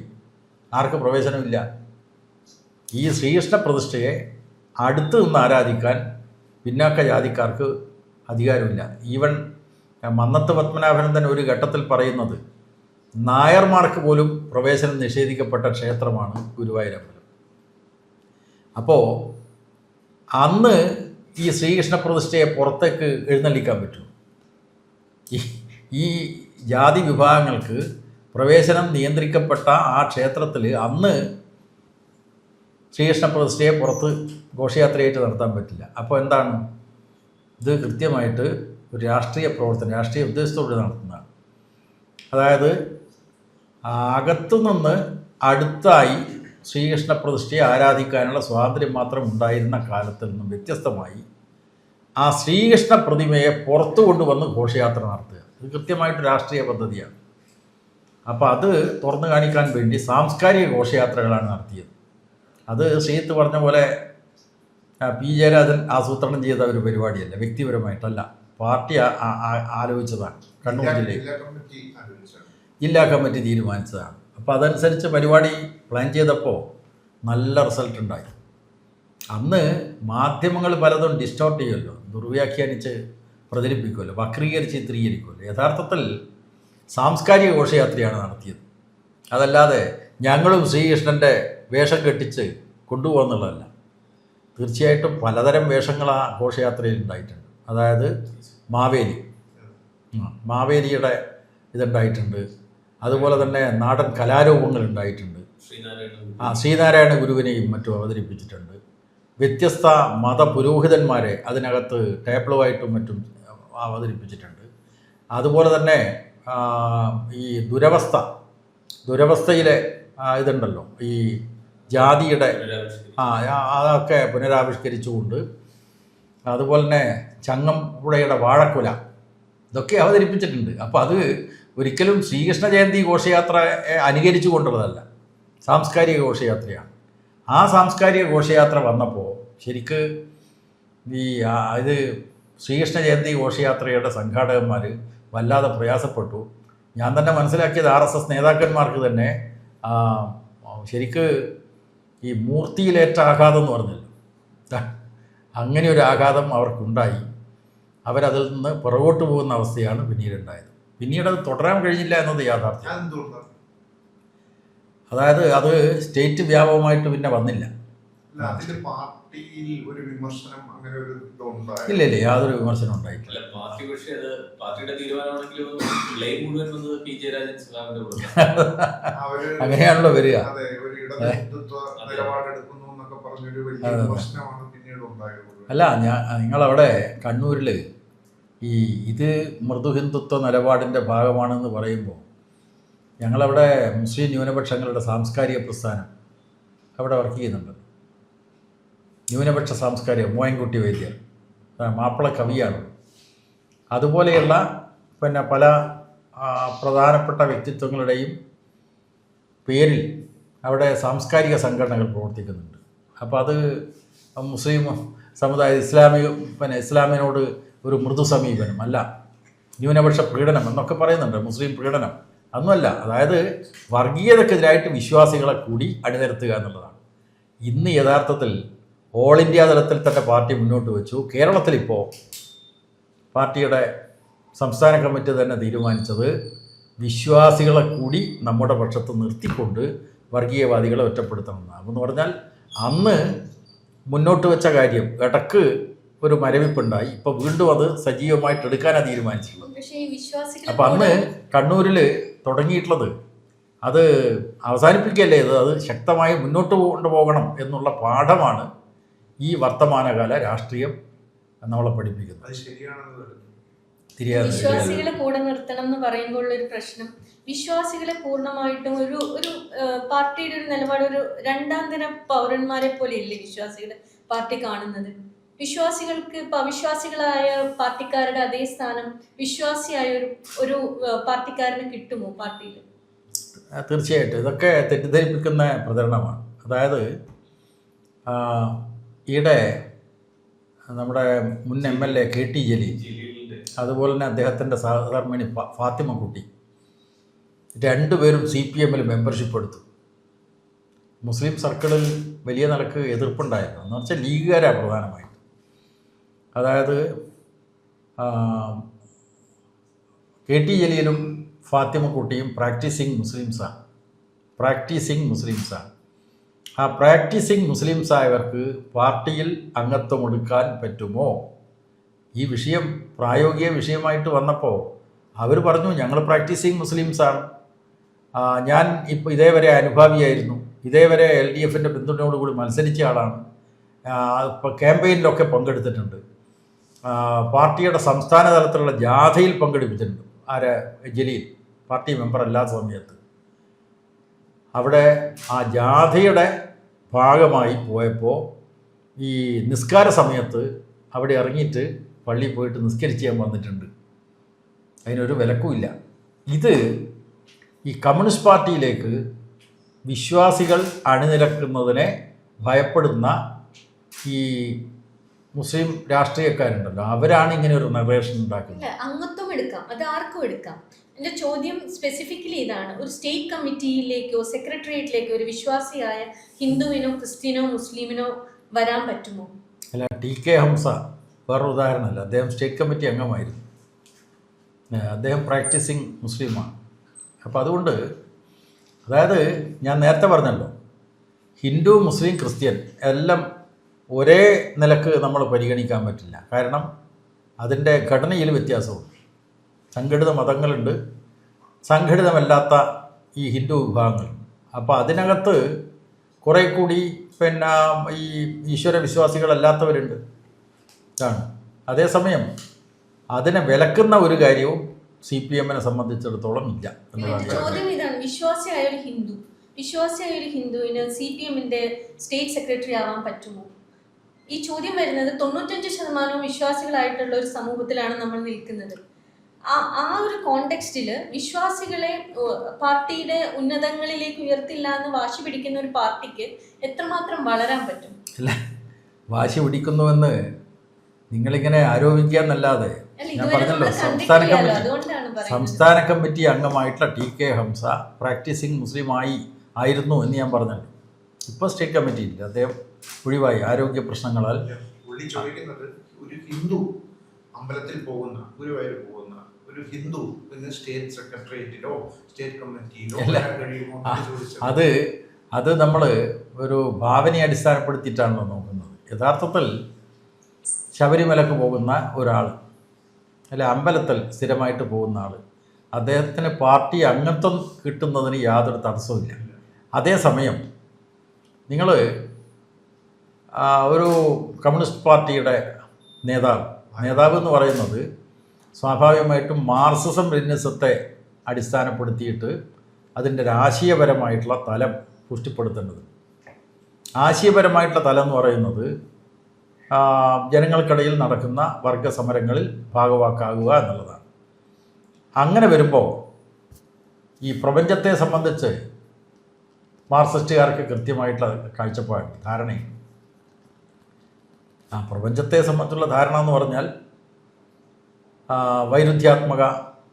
Speaker 2: ആർക്ക് പ്രവേശനമില്ല. ഈ ശ്രീകൃഷ്ണ പ്രതിഷ്ഠയെ അടുത്ത് നിന്ന് ആരാധിക്കാൻ പിന്നാക്ക ജാതിക്കാർക്ക് അധികാരമില്ല. ഈവൻ മന്നത്ത് പത്മനാഭൻ തന്നെ ഒരു ഘട്ടത്തിൽ പറയുന്നത് നായർമാർക്ക് പോലും പ്രവേശനം നിഷേധിക്കപ്പെട്ട ക്ഷേത്രമാണ് ഗുരുവായൂരമ്പലം. അപ്പോൾ അന്ന് ഈ ശ്രീകൃഷ്ണ പ്രതിഷ്ഠയെ പുറത്തേക്ക് എഴുന്നള്ളിക്കാൻ പറ്റും. ഈ ജാതി വിഭാഗങ്ങൾക്ക് പ്രവേശനം നിയന്ത്രിക്കപ്പെട്ട ആ ക്ഷേത്രത്തിൽ അന്ന് ശ്രീകൃഷ്ണ പ്രതിഷ്ഠയെ പുറത്ത് ഘോഷയാത്രയായിട്ട് നടത്താൻ പറ്റില്ല. അപ്പോൾ എന്താണ് ഇത്? കൃത്യമായിട്ട് ഒരു രാഷ്ട്രീയ പ്രവർത്തനം, രാഷ്ട്രീയ ഉദ്ദേശത്തോടെ നടത്തുന്നതാണ്. അതായത് അകത്തുനിന്ന് അടുത്തായി ശ്രീകൃഷ്ണ പ്രതിഷ്ഠയെ ആരാധിക്കാനുള്ള സ്വാതന്ത്ര്യം മാത്രം ഉണ്ടായിരുന്ന കാലത്തിൽ നിന്നും വ്യത്യസ്തമായി ആ ശ്രീകൃഷ്ണ പ്രതിമയെ പുറത്തു കൊണ്ടുവന്ന് ഘോഷയാത്ര നടത്തുക. ഇത് കൃത്യമായിട്ട് രാഷ്ട്രീയ പദ്ധതിയാണ്. അപ്പോൾ അത് തുറന്നു കാണിക്കാൻ വേണ്ടി സാംസ്കാരിക ഘോഷയാത്രകളാണ് നടത്തിയത്. അത് ശ്രീത്ത് പറഞ്ഞ പോലെ പി ജയരാജൻ ആസൂത്രണം ചെയ്ത ഒരു പരിപാടിയല്ല, വ്യക്തിപരമായിട്ടല്ല, പാർട്ടി ആലോചിച്ചതാണ്. കണ്ണൂർ ജില്ലയിൽ ജില്ലാ കമ്മിറ്റി തീരുമാനിച്ചതാണ്. അപ്പോൾ അതനുസരിച്ച് പരിപാടി പ്ലാൻ ചെയ്തപ്പോൾ നല്ല റിസൾട്ട് ഉണ്ടായി. അന്ന് മാധ്യമങ്ങൾ പലതും ഡിസ്റ്റോർട്ട് ചെയ്യുമല്ലോ, ദുർവ്യാഖ്യാനിച്ച് പ്രചരിപ്പിക്കുമല്ലോ, വക്രീകരിച്ച് ചിത്രീകരിക്കുമല്ലോ. യഥാർത്ഥത്തിൽ സാംസ്കാരിക ഘോഷയാത്രയാണ് നടത്തിയത്. അതല്ലാതെ ഞങ്ങളും ശ്രീകൃഷ്ണൻ്റെ വേഷം കെട്ടിച്ച് കൊണ്ടുപോകുന്നുള്ളതല്ല. തീർച്ചയായിട്ടും പലതരം വേഷങ്ങൾ ആ ഘോഷയാത്രയിൽ ഉണ്ടായിട്ടുണ്ട്. അതായത് മാവേലിയുടെ ഇതുണ്ടായിട്ടുണ്ട്. അതുപോലെ തന്നെ നാടൻ കലാരൂപങ്ങൾ ഉണ്ടായിട്ടുണ്ട്. ശ്രീനാരായണ ഗുരുവിനെയും മറ്റും അവതരിപ്പിച്ചിട്ടുണ്ട്. വ്യത്യസ്ത മതപുരോഹിതന്മാരെ അതിനകത്ത് ടേപ്പിളുമായിട്ടും മറ്റും അവതരിപ്പിച്ചിട്ടുണ്ട്. അതുപോലെ തന്നെ ഈ ദുരവസ്ഥയിലെ ഇതുണ്ടല്ലോ, ഈ ജാതിയുടെ അതൊക്കെ പുനരാവിഷ്കരിച്ചുകൊണ്ട്, അതുപോലെ തന്നെ ചങ്ങമ്പുഴയുടെ വാഴക്കുല, ഇതൊക്കെ അവതരിപ്പിച്ചിട്ടുണ്ട്. അപ്പോൾ അത് ഒരിക്കലും ശ്രീകൃഷ്ണ ജയന്തി ഘോഷയാത്രയെ അനുകരിച്ചു കൊണ്ടുള്ളതല്ല, സാംസ്കാരിക ഘോഷയാത്രയാണ്. ആ സാംസ്കാരിക ഘോഷയാത്ര വന്നപ്പോൾ ശരിക്ക് ഇത് ശ്രീകൃഷ്ണ ജയന്തി ഘോഷയാത്രയുടെ സംഘാടകന്മാർ വല്ലാതെ പ്രയാസപ്പെട്ടു. ഞാൻ തന്നെ മനസ്സിലാക്കിയത് RSS നേതാക്കന്മാർക്ക് തന്നെ ശരിക്ക് ഈ മൂർത്തിയിലേറ്റ ആഘാതം എന്ന് പറഞ്ഞല്ലോ, അങ്ങനെ ഒരു ആഘാതം അവർക്കുണ്ടായി. അവരതിൽ നിന്ന് പുറകോട്ട് പോകുന്ന അവസ്ഥയാണ് പിന്നീടുണ്ടായത്. പിന്നീട് അത് തുടരാൻ കഴിഞ്ഞില്ല എന്നത് യാഥാർത്ഥ്യം. അതായത് അത് സ്റ്റേറ്റ് വ്യാപകമായിട്ട് പിന്നെ വന്നില്ല. ഇല്ല, യാതൊരു വിമർശനം ഉണ്ടായിട്ടില്ല. അങ്ങനെയാണല്ലോ വരിക. അല്ല, നിങ്ങളവിടെ കണ്ണൂരിൽ ഇത് മൃദു ഹിന്ദുത്വ നിലപാടിൻ്റെ ഭാഗമാണെന്ന് പറയുമ്പോൾ ഞങ്ങളവിടെ മുസ്ലിം ന്യൂനപക്ഷങ്ങളുടെ സാംസ്കാരിക പ്രസ്ഥാനം അവിടെ വർക്ക് ചെയ്യുന്നുണ്ട്. ന്യൂനപക്ഷ സാംസ്കാരിക മോയൻകുട്ടി വൈദ്യർ മാപ്പിള കവിയാണ്. അതുപോലെയുള്ള പിന്നെ പല പ്രധാനപ്പെട്ട വ്യക്തിത്വങ്ങളുടെയും പേരിൽ അവിടെ സാംസ്കാരിക സംഘടനകൾ പ്രവർത്തിക്കുന്നുണ്ട്. അപ്പോൾ അത് മുസ്ലിം സമുദായ ഇസ്ലാമിനോട് ഒരു മൃദു സമീപനം അല്ല, ന്യൂനപക്ഷ പീഡനം എന്നൊക്കെ പറയുന്നുണ്ട്. മുസ്ലിം പീഡനം ഒന്നുമല്ല. അതായത് വർഗീയതക്കെതിരായിട്ട് വിശ്വാസികളെ കൂടി അണിനിരത്തുക എന്നുള്ളതാണ്. ഇന്ന് യഥാർത്ഥത്തിൽ ഓൾ ഇന്ത്യ തലത്തിൽ തന്നെ പാർട്ടി മുന്നോട്ട് വെച്ചു. കേരളത്തിലിപ്പോൾ പാർട്ടിയുടെ സംസ്ഥാന കമ്മിറ്റി തന്നെ തീരുമാനിച്ചത് വിശ്വാസികളെ കൂടി നമ്മുടെ പക്ഷത്ത് നിർത്തിക്കൊണ്ട് വർഗീയവാദികളെ ഒറ്റപ്പെടുത്തണമെന്നാണ്. എന്ന് പറഞ്ഞാൽ അന്ന് മുന്നോട്ട് വെച്ച കാര്യം ഇടക്ക് ഒരു മരവിപ്പുണ്ടായി, ഇപ്പോൾ വീണ്ടും അത് സജീവമായിട്ട് എടുക്കാനാണ് തീരുമാനിച്ചിട്ടുള്ളത്. അപ്പം അന്ന് കണ്ണൂരിൽ തുടങ്ങിയിട്ടുള്ളത് അത് അവസാനിപ്പിക്കുകയല്ലേ, അത് ശക്തമായി മുന്നോട്ട് കൊണ്ടുപോകണം എന്നുള്ള പാഠമാണ് ഈ വർത്തമാനകാല രാഷ്ട്രീയം നമ്മളെ പഠിപ്പിക്കുന്നത്.
Speaker 3: വിശ്വാസികളെ കൂടെ നിർത്തണം എന്ന് പറയുമ്പോൾ ഒരു പ്രശ്നം, വിശ്വാസികളെ പൂർണ്ണമായിട്ടും ഒരു പാർട്ടിയുടെ ഒരു നിലപാട് ഒരു രണ്ടാം തരം പൗരന്മാരെ പോലെ ഇല്ലേ വിശ്വാസികളെ പാർട്ടി കാണുന്നത്? വിശ്വാസികൾക്ക് ഇപ്പൊ അവിശ്വാസികളായ പാർട്ടിക്കാരുടെ അതേ സ്ഥാനം വിശ്വാസിയായ ഒരു പാർട്ടിക്കാരന് കിട്ടുമോ പാർട്ടിയിൽ?
Speaker 2: തീർച്ചയായിട്ടും ഇതൊക്കെ തെറ്റിദ്ധരിപ്പിക്കുന്ന പ്രചരണമാണ്. അതായത് ഈയിടെ നമ്മുടെ മുൻ MLA KT ജലീൽ, അതുപോലെ തന്നെ അദ്ദേഹത്തിൻ്റെ സഹധർമ്മിണി ഫാത്തിമക്കുട്ടി, രണ്ടുപേരും CPM മെമ്പർഷിപ്പ് എടുത്തു. മുസ്ലിം സർക്കിളിൽ വലിയ നിലക്ക് എതിർപ്പുണ്ടായിരുന്നു. എന്ന് വെച്ചാൽ ലീഗുകാരാണ് പ്രധാനമായിട്ട്. അതായത് KT ജലീലും ഫാത്തിമക്കുട്ടിയും പ്രാക്ടീസിങ് മുസ്ലിംസാണ്. ആ പ്രാക്ടീസിങ് മുസ്ലിംസായവർക്ക് പാർട്ടിയിൽ അംഗത്വം എടുക്കാൻ പറ്റുമോ? ഈ വിഷയം പ്രായോഗിക വിഷയമായിട്ട് വന്നപ്പോൾ അവർ പറഞ്ഞു ഞങ്ങൾ പ്രാക്ടീസിങ് മുസ്ലിംസാണ്. ഞാൻ ഇപ്പോൾ ഇതേവരെ അനുഭാവിയായിരുന്നു, ഇതേവരെ LDFൻ്റെ പിന്തുണയോടുകൂടി മത്സരിച്ച ആളാണ്, ഇപ്പോൾ ക്യാമ്പയിനിലൊക്കെ പങ്കെടുത്തിട്ടുണ്ട്, പാർട്ടിയുടെ സംസ്ഥാന തലത്തിലുള്ള ജാഥയിൽ പങ്കെടുപ്പിച്ചിട്ടുണ്ട്. ജലീൽ പാർട്ടി മെമ്പർ അല്ലാത്ത സമയത്ത് അവിടെ ആ ജാഥയുടെ ഭാഗമായി പോയപ്പോൾ ഈ നിസ്കാര സമയത്ത് അവിടെ ഇറങ്ങിയിട്ട് പള്ളിയിൽ പോയിട്ട് നിസ്കരിച്ച് ഞാൻ വന്നിട്ടുണ്ട്. അതിനൊരു വിലക്കുമില്ല. ഇത് ഈ കമ്മ്യൂണിസ്റ്റ് പാർട്ടിയിലേക്ക് വിശ്വാസികൾ അണിനിരക്കുന്നതിനെ ഭയപ്പെടുന്ന ഈ മുസ്ലിം രാഷ്ട്രീയക്കാരുണ്ടല്ലോ, അവരാണ് ഇങ്ങനെ ഒരു നറേഷൻ ഉണ്ടാക്കുന്നത്.
Speaker 3: അല്ല, അംഗത്വം എടുക്കാം, അത് ആർക്കും എടുക്കാം. എൻ്റെ ചോദ്യം സ്പെസിഫിക്കലി ഇതാണ്: ഒരു സ്റ്റേറ്റ് കമ്മിറ്റിയിലേക്കോ സെക്രട്ടേറിയറ്റിലേക്കോ ഒരു വിശ്വാസിയായ ഹിന്ദുവിനോ ക്രിസ്ത്യനോ മുസ്ലിമിനോ വരാൻ പറ്റുമോ?
Speaker 2: അല്ല, ടി.കെ. ഹംസ വേറൊരു ഉദാഹരണമല്ല. അദ്ദേഹം സ്റ്റേറ്റ് കമ്മിറ്റി അംഗമായിരുന്നു. അദ്ദേഹം പ്രാക്ടീസിങ് മുസ്ലിമാണ്. അപ്പോൾ അതുകൊണ്ട്, അതായത് ഞാൻ നേരത്തെ പറഞ്ഞല്ലോ, ഹിന്ദു മുസ്ലിം ക്രിസ്ത്യൻ എല്ലാം ഒരേ നിലക്ക് നമ്മൾ പരിഗണിക്കാൻ പറ്റില്ല. കാരണം അതിൻ്റെ ഘടനയിൽ വ്യത്യാസമുണ്ട്. സംഘടിത മതങ്ങളുണ്ട്, സംഘടിതമല്ലാത്ത ഈ ഹിന്ദു വിഭാഗങ്ങളുണ്ട്. അപ്പോൾ അതിനകത്ത് കുറേ കൂടി പിന്നെ ഈ ഈശ്വര വിശ്വാസികളല്ലാത്തവരുണ്ട്. ഇതാണ്. അതേസമയം അതിനെ വിലക്കുന്ന ഒരു കാര്യവും CPM-നെ സംബന്ധിച്ചിടത്തോളം ഇല്ല എന്നതാണ്.
Speaker 3: ചോദ്യം ഇതാണ്: വിശ്വാസിയായ ഒരു ഹിന്ദുവിന് CPM-ന്റെ സ്റ്റേറ്റ് സെക്രട്ടറി ആവാൻ പറ്റുമോ? ഈ ചോദ്യം വരുന്നത് 95% വിശ്വാസികളായിട്ടുള്ള ഒരു സമൂഹത്തിലാണ് നമ്മൾ നിൽക്കുന്നത്. ആ ഒരു കോണ്ടെക്സ്റ്റിൽ വിശ്വാസികളെ പാർട്ടിയുടെ ഉന്നതങ്ങളിലേക്ക് ഉയർത്തില്ല എന്ന് വാശി പിടിക്കുന്ന ഒരു പാർട്ടിക്ക് എത്രമാത്രം വളരാൻ പറ്റും?
Speaker 2: അല്ല, വാശി പിടിക്കുന്നുവെന്ന് നിങ്ങളിങ്ങനെ ആരോപിക്കുക എന്നല്ലാതെ, ഞാൻ പറഞ്ഞല്ലോ, സംസ്ഥാന കമ്മിറ്റി അംഗമായിട്ടുള്ള ടി.കെ. ഹംസ പ്രാക്ടീസിങ് മുസ്ലിം ആയിരുന്നു എന്ന് ഞാൻ പറഞ്ഞല്ലോ. ഇപ്പോൾ സ്റ്റേറ്റ് കമ്മിറ്റിയില്ല, അദ്ദേഹം ഒഴിവായി ആരോഗ്യ പ്രശ്നങ്ങളാൽ.
Speaker 4: പുള്ളി ചോദിക്കുന്നത്, ഒരു ഹിന്ദു അമ്പലത്തിൽ പോകുന്ന, ഗുരുവായൂർ പോകുന്ന ഒരു ഹിന്ദു സ്റ്റേറ്റ് സെക്രട്ടേറിയറ്റിലോ സ്റ്റേറ്റ് കമ്മിറ്റിയിലോ കഴിയുമോ?
Speaker 2: അത് നമ്മൾ ഒരു ഭാവനയെ അടിസ്ഥാനപ്പെടുത്തിയിട്ടാണല്ലോ നോക്കുന്നത്. യഥാർത്ഥത്തിൽ ശബരിമലക്ക് പോകുന്ന ഒരാൾ, അല്ല അമ്പലത്തിൽ സ്ഥിരമായിട്ട് പോകുന്ന ആൾ, അദ്ദേഹത്തിന് പാർട്ടി അംഗത്വം കിട്ടുന്നതിന് യാതൊരു തടസ്സവുമില്ല. അതേസമയം നിങ്ങൾ ഒരു കമ്മ്യൂണിസ്റ്റ് പാർട്ടിയുടെ നേതാവ് എന്ന് പറയുന്നത് സ്വാഭാവികമായിട്ടും മാർക്സിസം ലെനിനിസത്തെ അടിസ്ഥാനപ്പെടുത്തിയിട്ട് അതിൻ്റെ ആശയപരമായിട്ടുള്ള തലം പുഷ്ടിപ്പെടുത്തേണ്ടത്. ആശയപരമായിട്ടുള്ള തലം എന്ന് പറയുന്നത് ജനങ്ങൾക്കിടയിൽ നടക്കുന്ന വർഗ സമരങ്ങളിൽ ഭാഗവാക്കാകുക എന്നുള്ളതാണ്. അങ്ങനെ വരുമ്പോൾ ഈ പ്രപഞ്ചത്തെ സംബന്ധിച്ച് മാർക്സിസ്റ്റുകാർക്ക് കൃത്യമായിട്ടുള്ള കാഴ്ചപ്പാടുണ്ട്, ധാരണയുണ്ട്. പ്രപഞ്ചത്തെ സംബന്ധിച്ചുള്ള ധാരണ എന്ന് പറഞ്ഞാൽ വൈരുദ്ധ്യാത്മക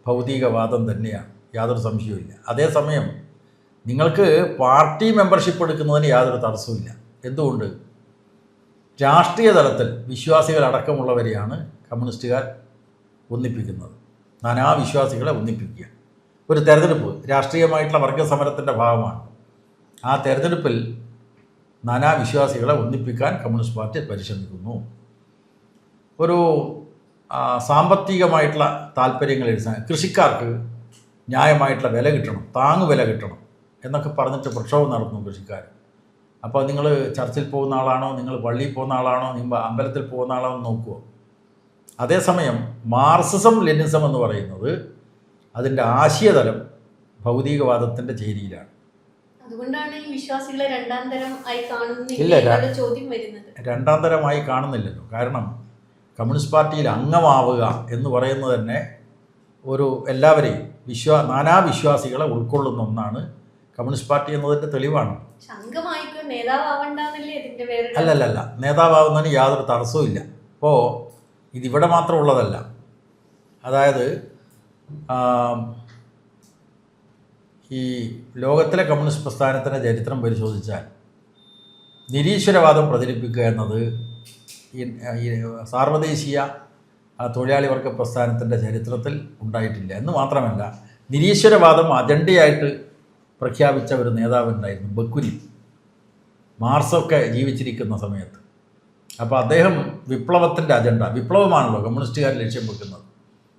Speaker 2: ഭൗതികവാദം തന്നെയാണ്, യാതൊരു സംശയവുമില്ല. അതേസമയം നിങ്ങൾക്ക് പാർട്ടി മെമ്പർഷിപ്പ് എടുക്കുന്നതിന് യാതൊരു തടസ്സവുമില്ല. എന്തുകൊണ്ട്? രാഷ്ട്രീയ തലത്തിൽ വിശ്വാസികളടക്കമുള്ളവരെയാണ് കമ്മ്യൂണിസ്റ്റുകാർ ഒന്നിപ്പിക്കുന്നത്. നാനാവിശ്വാസികളെ ഒന്നിപ്പിക്കുക. ഒരു തെരഞ്ഞെടുപ്പ് രാഷ്ട്രീയമായിട്ടുള്ള വർഗസമരത്തിൻ്റെ ഭാഗമാണ്. ആ തെരഞ്ഞെടുപ്പിൽ നാനാവിശ്വാസികളെ ഒന്നിപ്പിക്കാൻ കമ്മ്യൂണിസ്റ്റ് പാർട്ടി പരിശ്രമിക്കുന്നു. ഒരു സാമ്പത്തികമായിട്ടുള്ള താല്പര്യങ്ങൾ കൃഷിക്കാർക്ക് ന്യായമായിട്ടുള്ള വില കിട്ടണം, താങ്ങുവില കിട്ടണം എന്നൊക്കെ പറഞ്ഞിട്ട് പ്രക്ഷോഭം നടത്തുന്നു കൃഷിക്കാർ. അപ്പോൾ നിങ്ങൾ ചർച്ചിൽ പോകുന്ന ആളാണോ, നിങ്ങൾ പള്ളിയിൽ പോകുന്ന ആളാണോ, നിങ്ങൾ അമ്പലത്തിൽ പോകുന്ന ആളാണോ നോക്കുമോ? അതേസമയം മാർക്സിസം ലെനിനിസം എന്ന് പറയുന്നത് അതിൻ്റെ ആശയതലം ഭൗതികവാദത്തിൻ്റെ ചേരിയിലാണ്.
Speaker 3: അതുകൊണ്ടാണ് ഈ വിശ്വാസികളെ രണ്ടാം തരം ആയി ചോദ്യം വരുന്നത്.
Speaker 2: രണ്ടാം തരമായി കാണുന്നില്ലല്ലോ. കാരണം കമ്മ്യൂണിസ്റ്റ് പാർട്ടിയിൽ അംഗമാവുക എന്ന് പറയുന്നത് തന്നെ ഒരു എല്ലാവരെയും നാനാവിശ്വാസികളെ ഉൾക്കൊള്ളുന്ന ഒന്നാണ് കമ്മ്യൂണിസ്റ്റ് പാർട്ടി എന്നതിൻ്റെ തെളിവാണ്. അല്ലല്ല, നേതാവാകുന്നതിന് യാതൊരു തടസ്സവും ഇല്ല. അപ്പോൾ ഇതിവിടെ മാത്രമുള്ളതല്ല. അതായത് ഈ ലോകത്തിലെ കമ്മ്യൂണിസ്റ്റ് പ്രസ്ഥാനത്തിൻ്റെ ചരിത്രം പരിശോധിച്ചാൽ നിരീശ്വരവാദം പ്രചരിപ്പിക്കുക എന്നത് ഈ സാർവദേശീയ തൊഴിലാളി വർഗ പ്രസ്ഥാനത്തിൻ്റെ ചരിത്രത്തിൽ ഉണ്ടായിട്ടില്ല. എന്ന് മാത്രമല്ല, നിരീശ്വരവാദം അജണ്ടയായിട്ട് പ്രഖ്യാപിച്ച ഒരു നേതാവുണ്ടായിരുന്നു, ബക്കുനിൻ, മാർക്സൊക്കെ ജീവിച്ചിരിക്കുന്ന സമയത്ത്. അപ്പോൾ അദ്ദേഹം വിപ്ലവത്തിൻ്റെ അജണ്ട, വിപ്ലവമാണല്ലോ കമ്മ്യൂണിസ്റ്റുകാർ ലക്ഷ്യം വെക്കുന്നത്.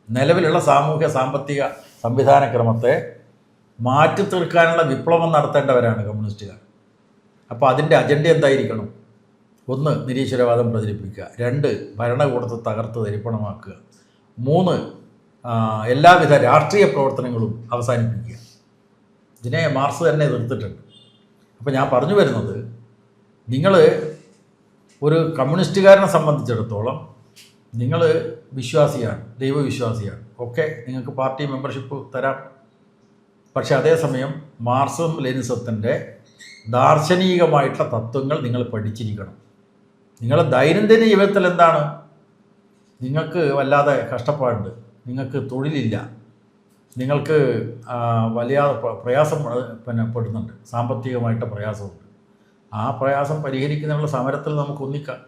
Speaker 2: നിലവിലുള്ള സാമൂഹ്യ സാമ്പത്തിക സംവിധാനക്രമത്തെ മാറ്റി തീർക്കാനുള്ള വിപ്ലവം നടത്തേണ്ടവരാണ് കമ്മ്യൂണിസ്റ്റുകാർ. അപ്പോൾ അതിൻ്റെ അജണ്ട എന്തായിരിക്കണം? 1, നിരീശ്വരവാദം പ്രചരിപ്പിക്കുക. 2, ഭരണകൂടത്തെ തകർത്ത് തരിപ്പണമാക്കുക. 3, എല്ലാവിധ രാഷ്ട്രീയ പ്രവർത്തനങ്ങളും അവസാനിപ്പിക്കുക. ഇതിനെ മാർക്സ് തന്നെ എതിർത്തിട്ടുണ്ട്. അപ്പോൾ ഞാൻ പറഞ്ഞു വരുന്നത്, നിങ്ങൾ ഒരു കമ്മ്യൂണിസ്റ്റുകാരനെ സംബന്ധിച്ചിടത്തോളം നിങ്ങൾ വിശ്വാസിയാണ്, ദൈവവിശ്വാസിയാണ്, ഓക്കെ, നിങ്ങൾക്ക് പാർട്ടി മെമ്പർഷിപ്പ് തരാം. പക്ഷേ അതേസമയം മാർക്സിസം ലെനിനിസത്തിൻ്റെ ദാർശനികമായിട്ടുള്ള തത്വങ്ങൾ നിങ്ങൾ പഠിച്ചിരിക്കണം. നിങ്ങളുടെ ദൈനംദിന ജീവിതത്തിൽ എന്താണ്? നിങ്ങൾക്ക് വല്ലാതെ കഷ്ടപ്പാടുണ്ട്, നിങ്ങൾക്ക് തൊഴിലില്ല, നിങ്ങൾക്ക് വലിയ പ്രയാസം പെടുന്നുണ്ട്, സാമ്പത്തികമായിട്ട് പ്രയാസമുണ്ട്. ആ പ്രയാസം പരിഹരിക്കുന്നതിനുള്ള സമരത്തിൽ നമുക്ക് ഒന്നിക്കാം.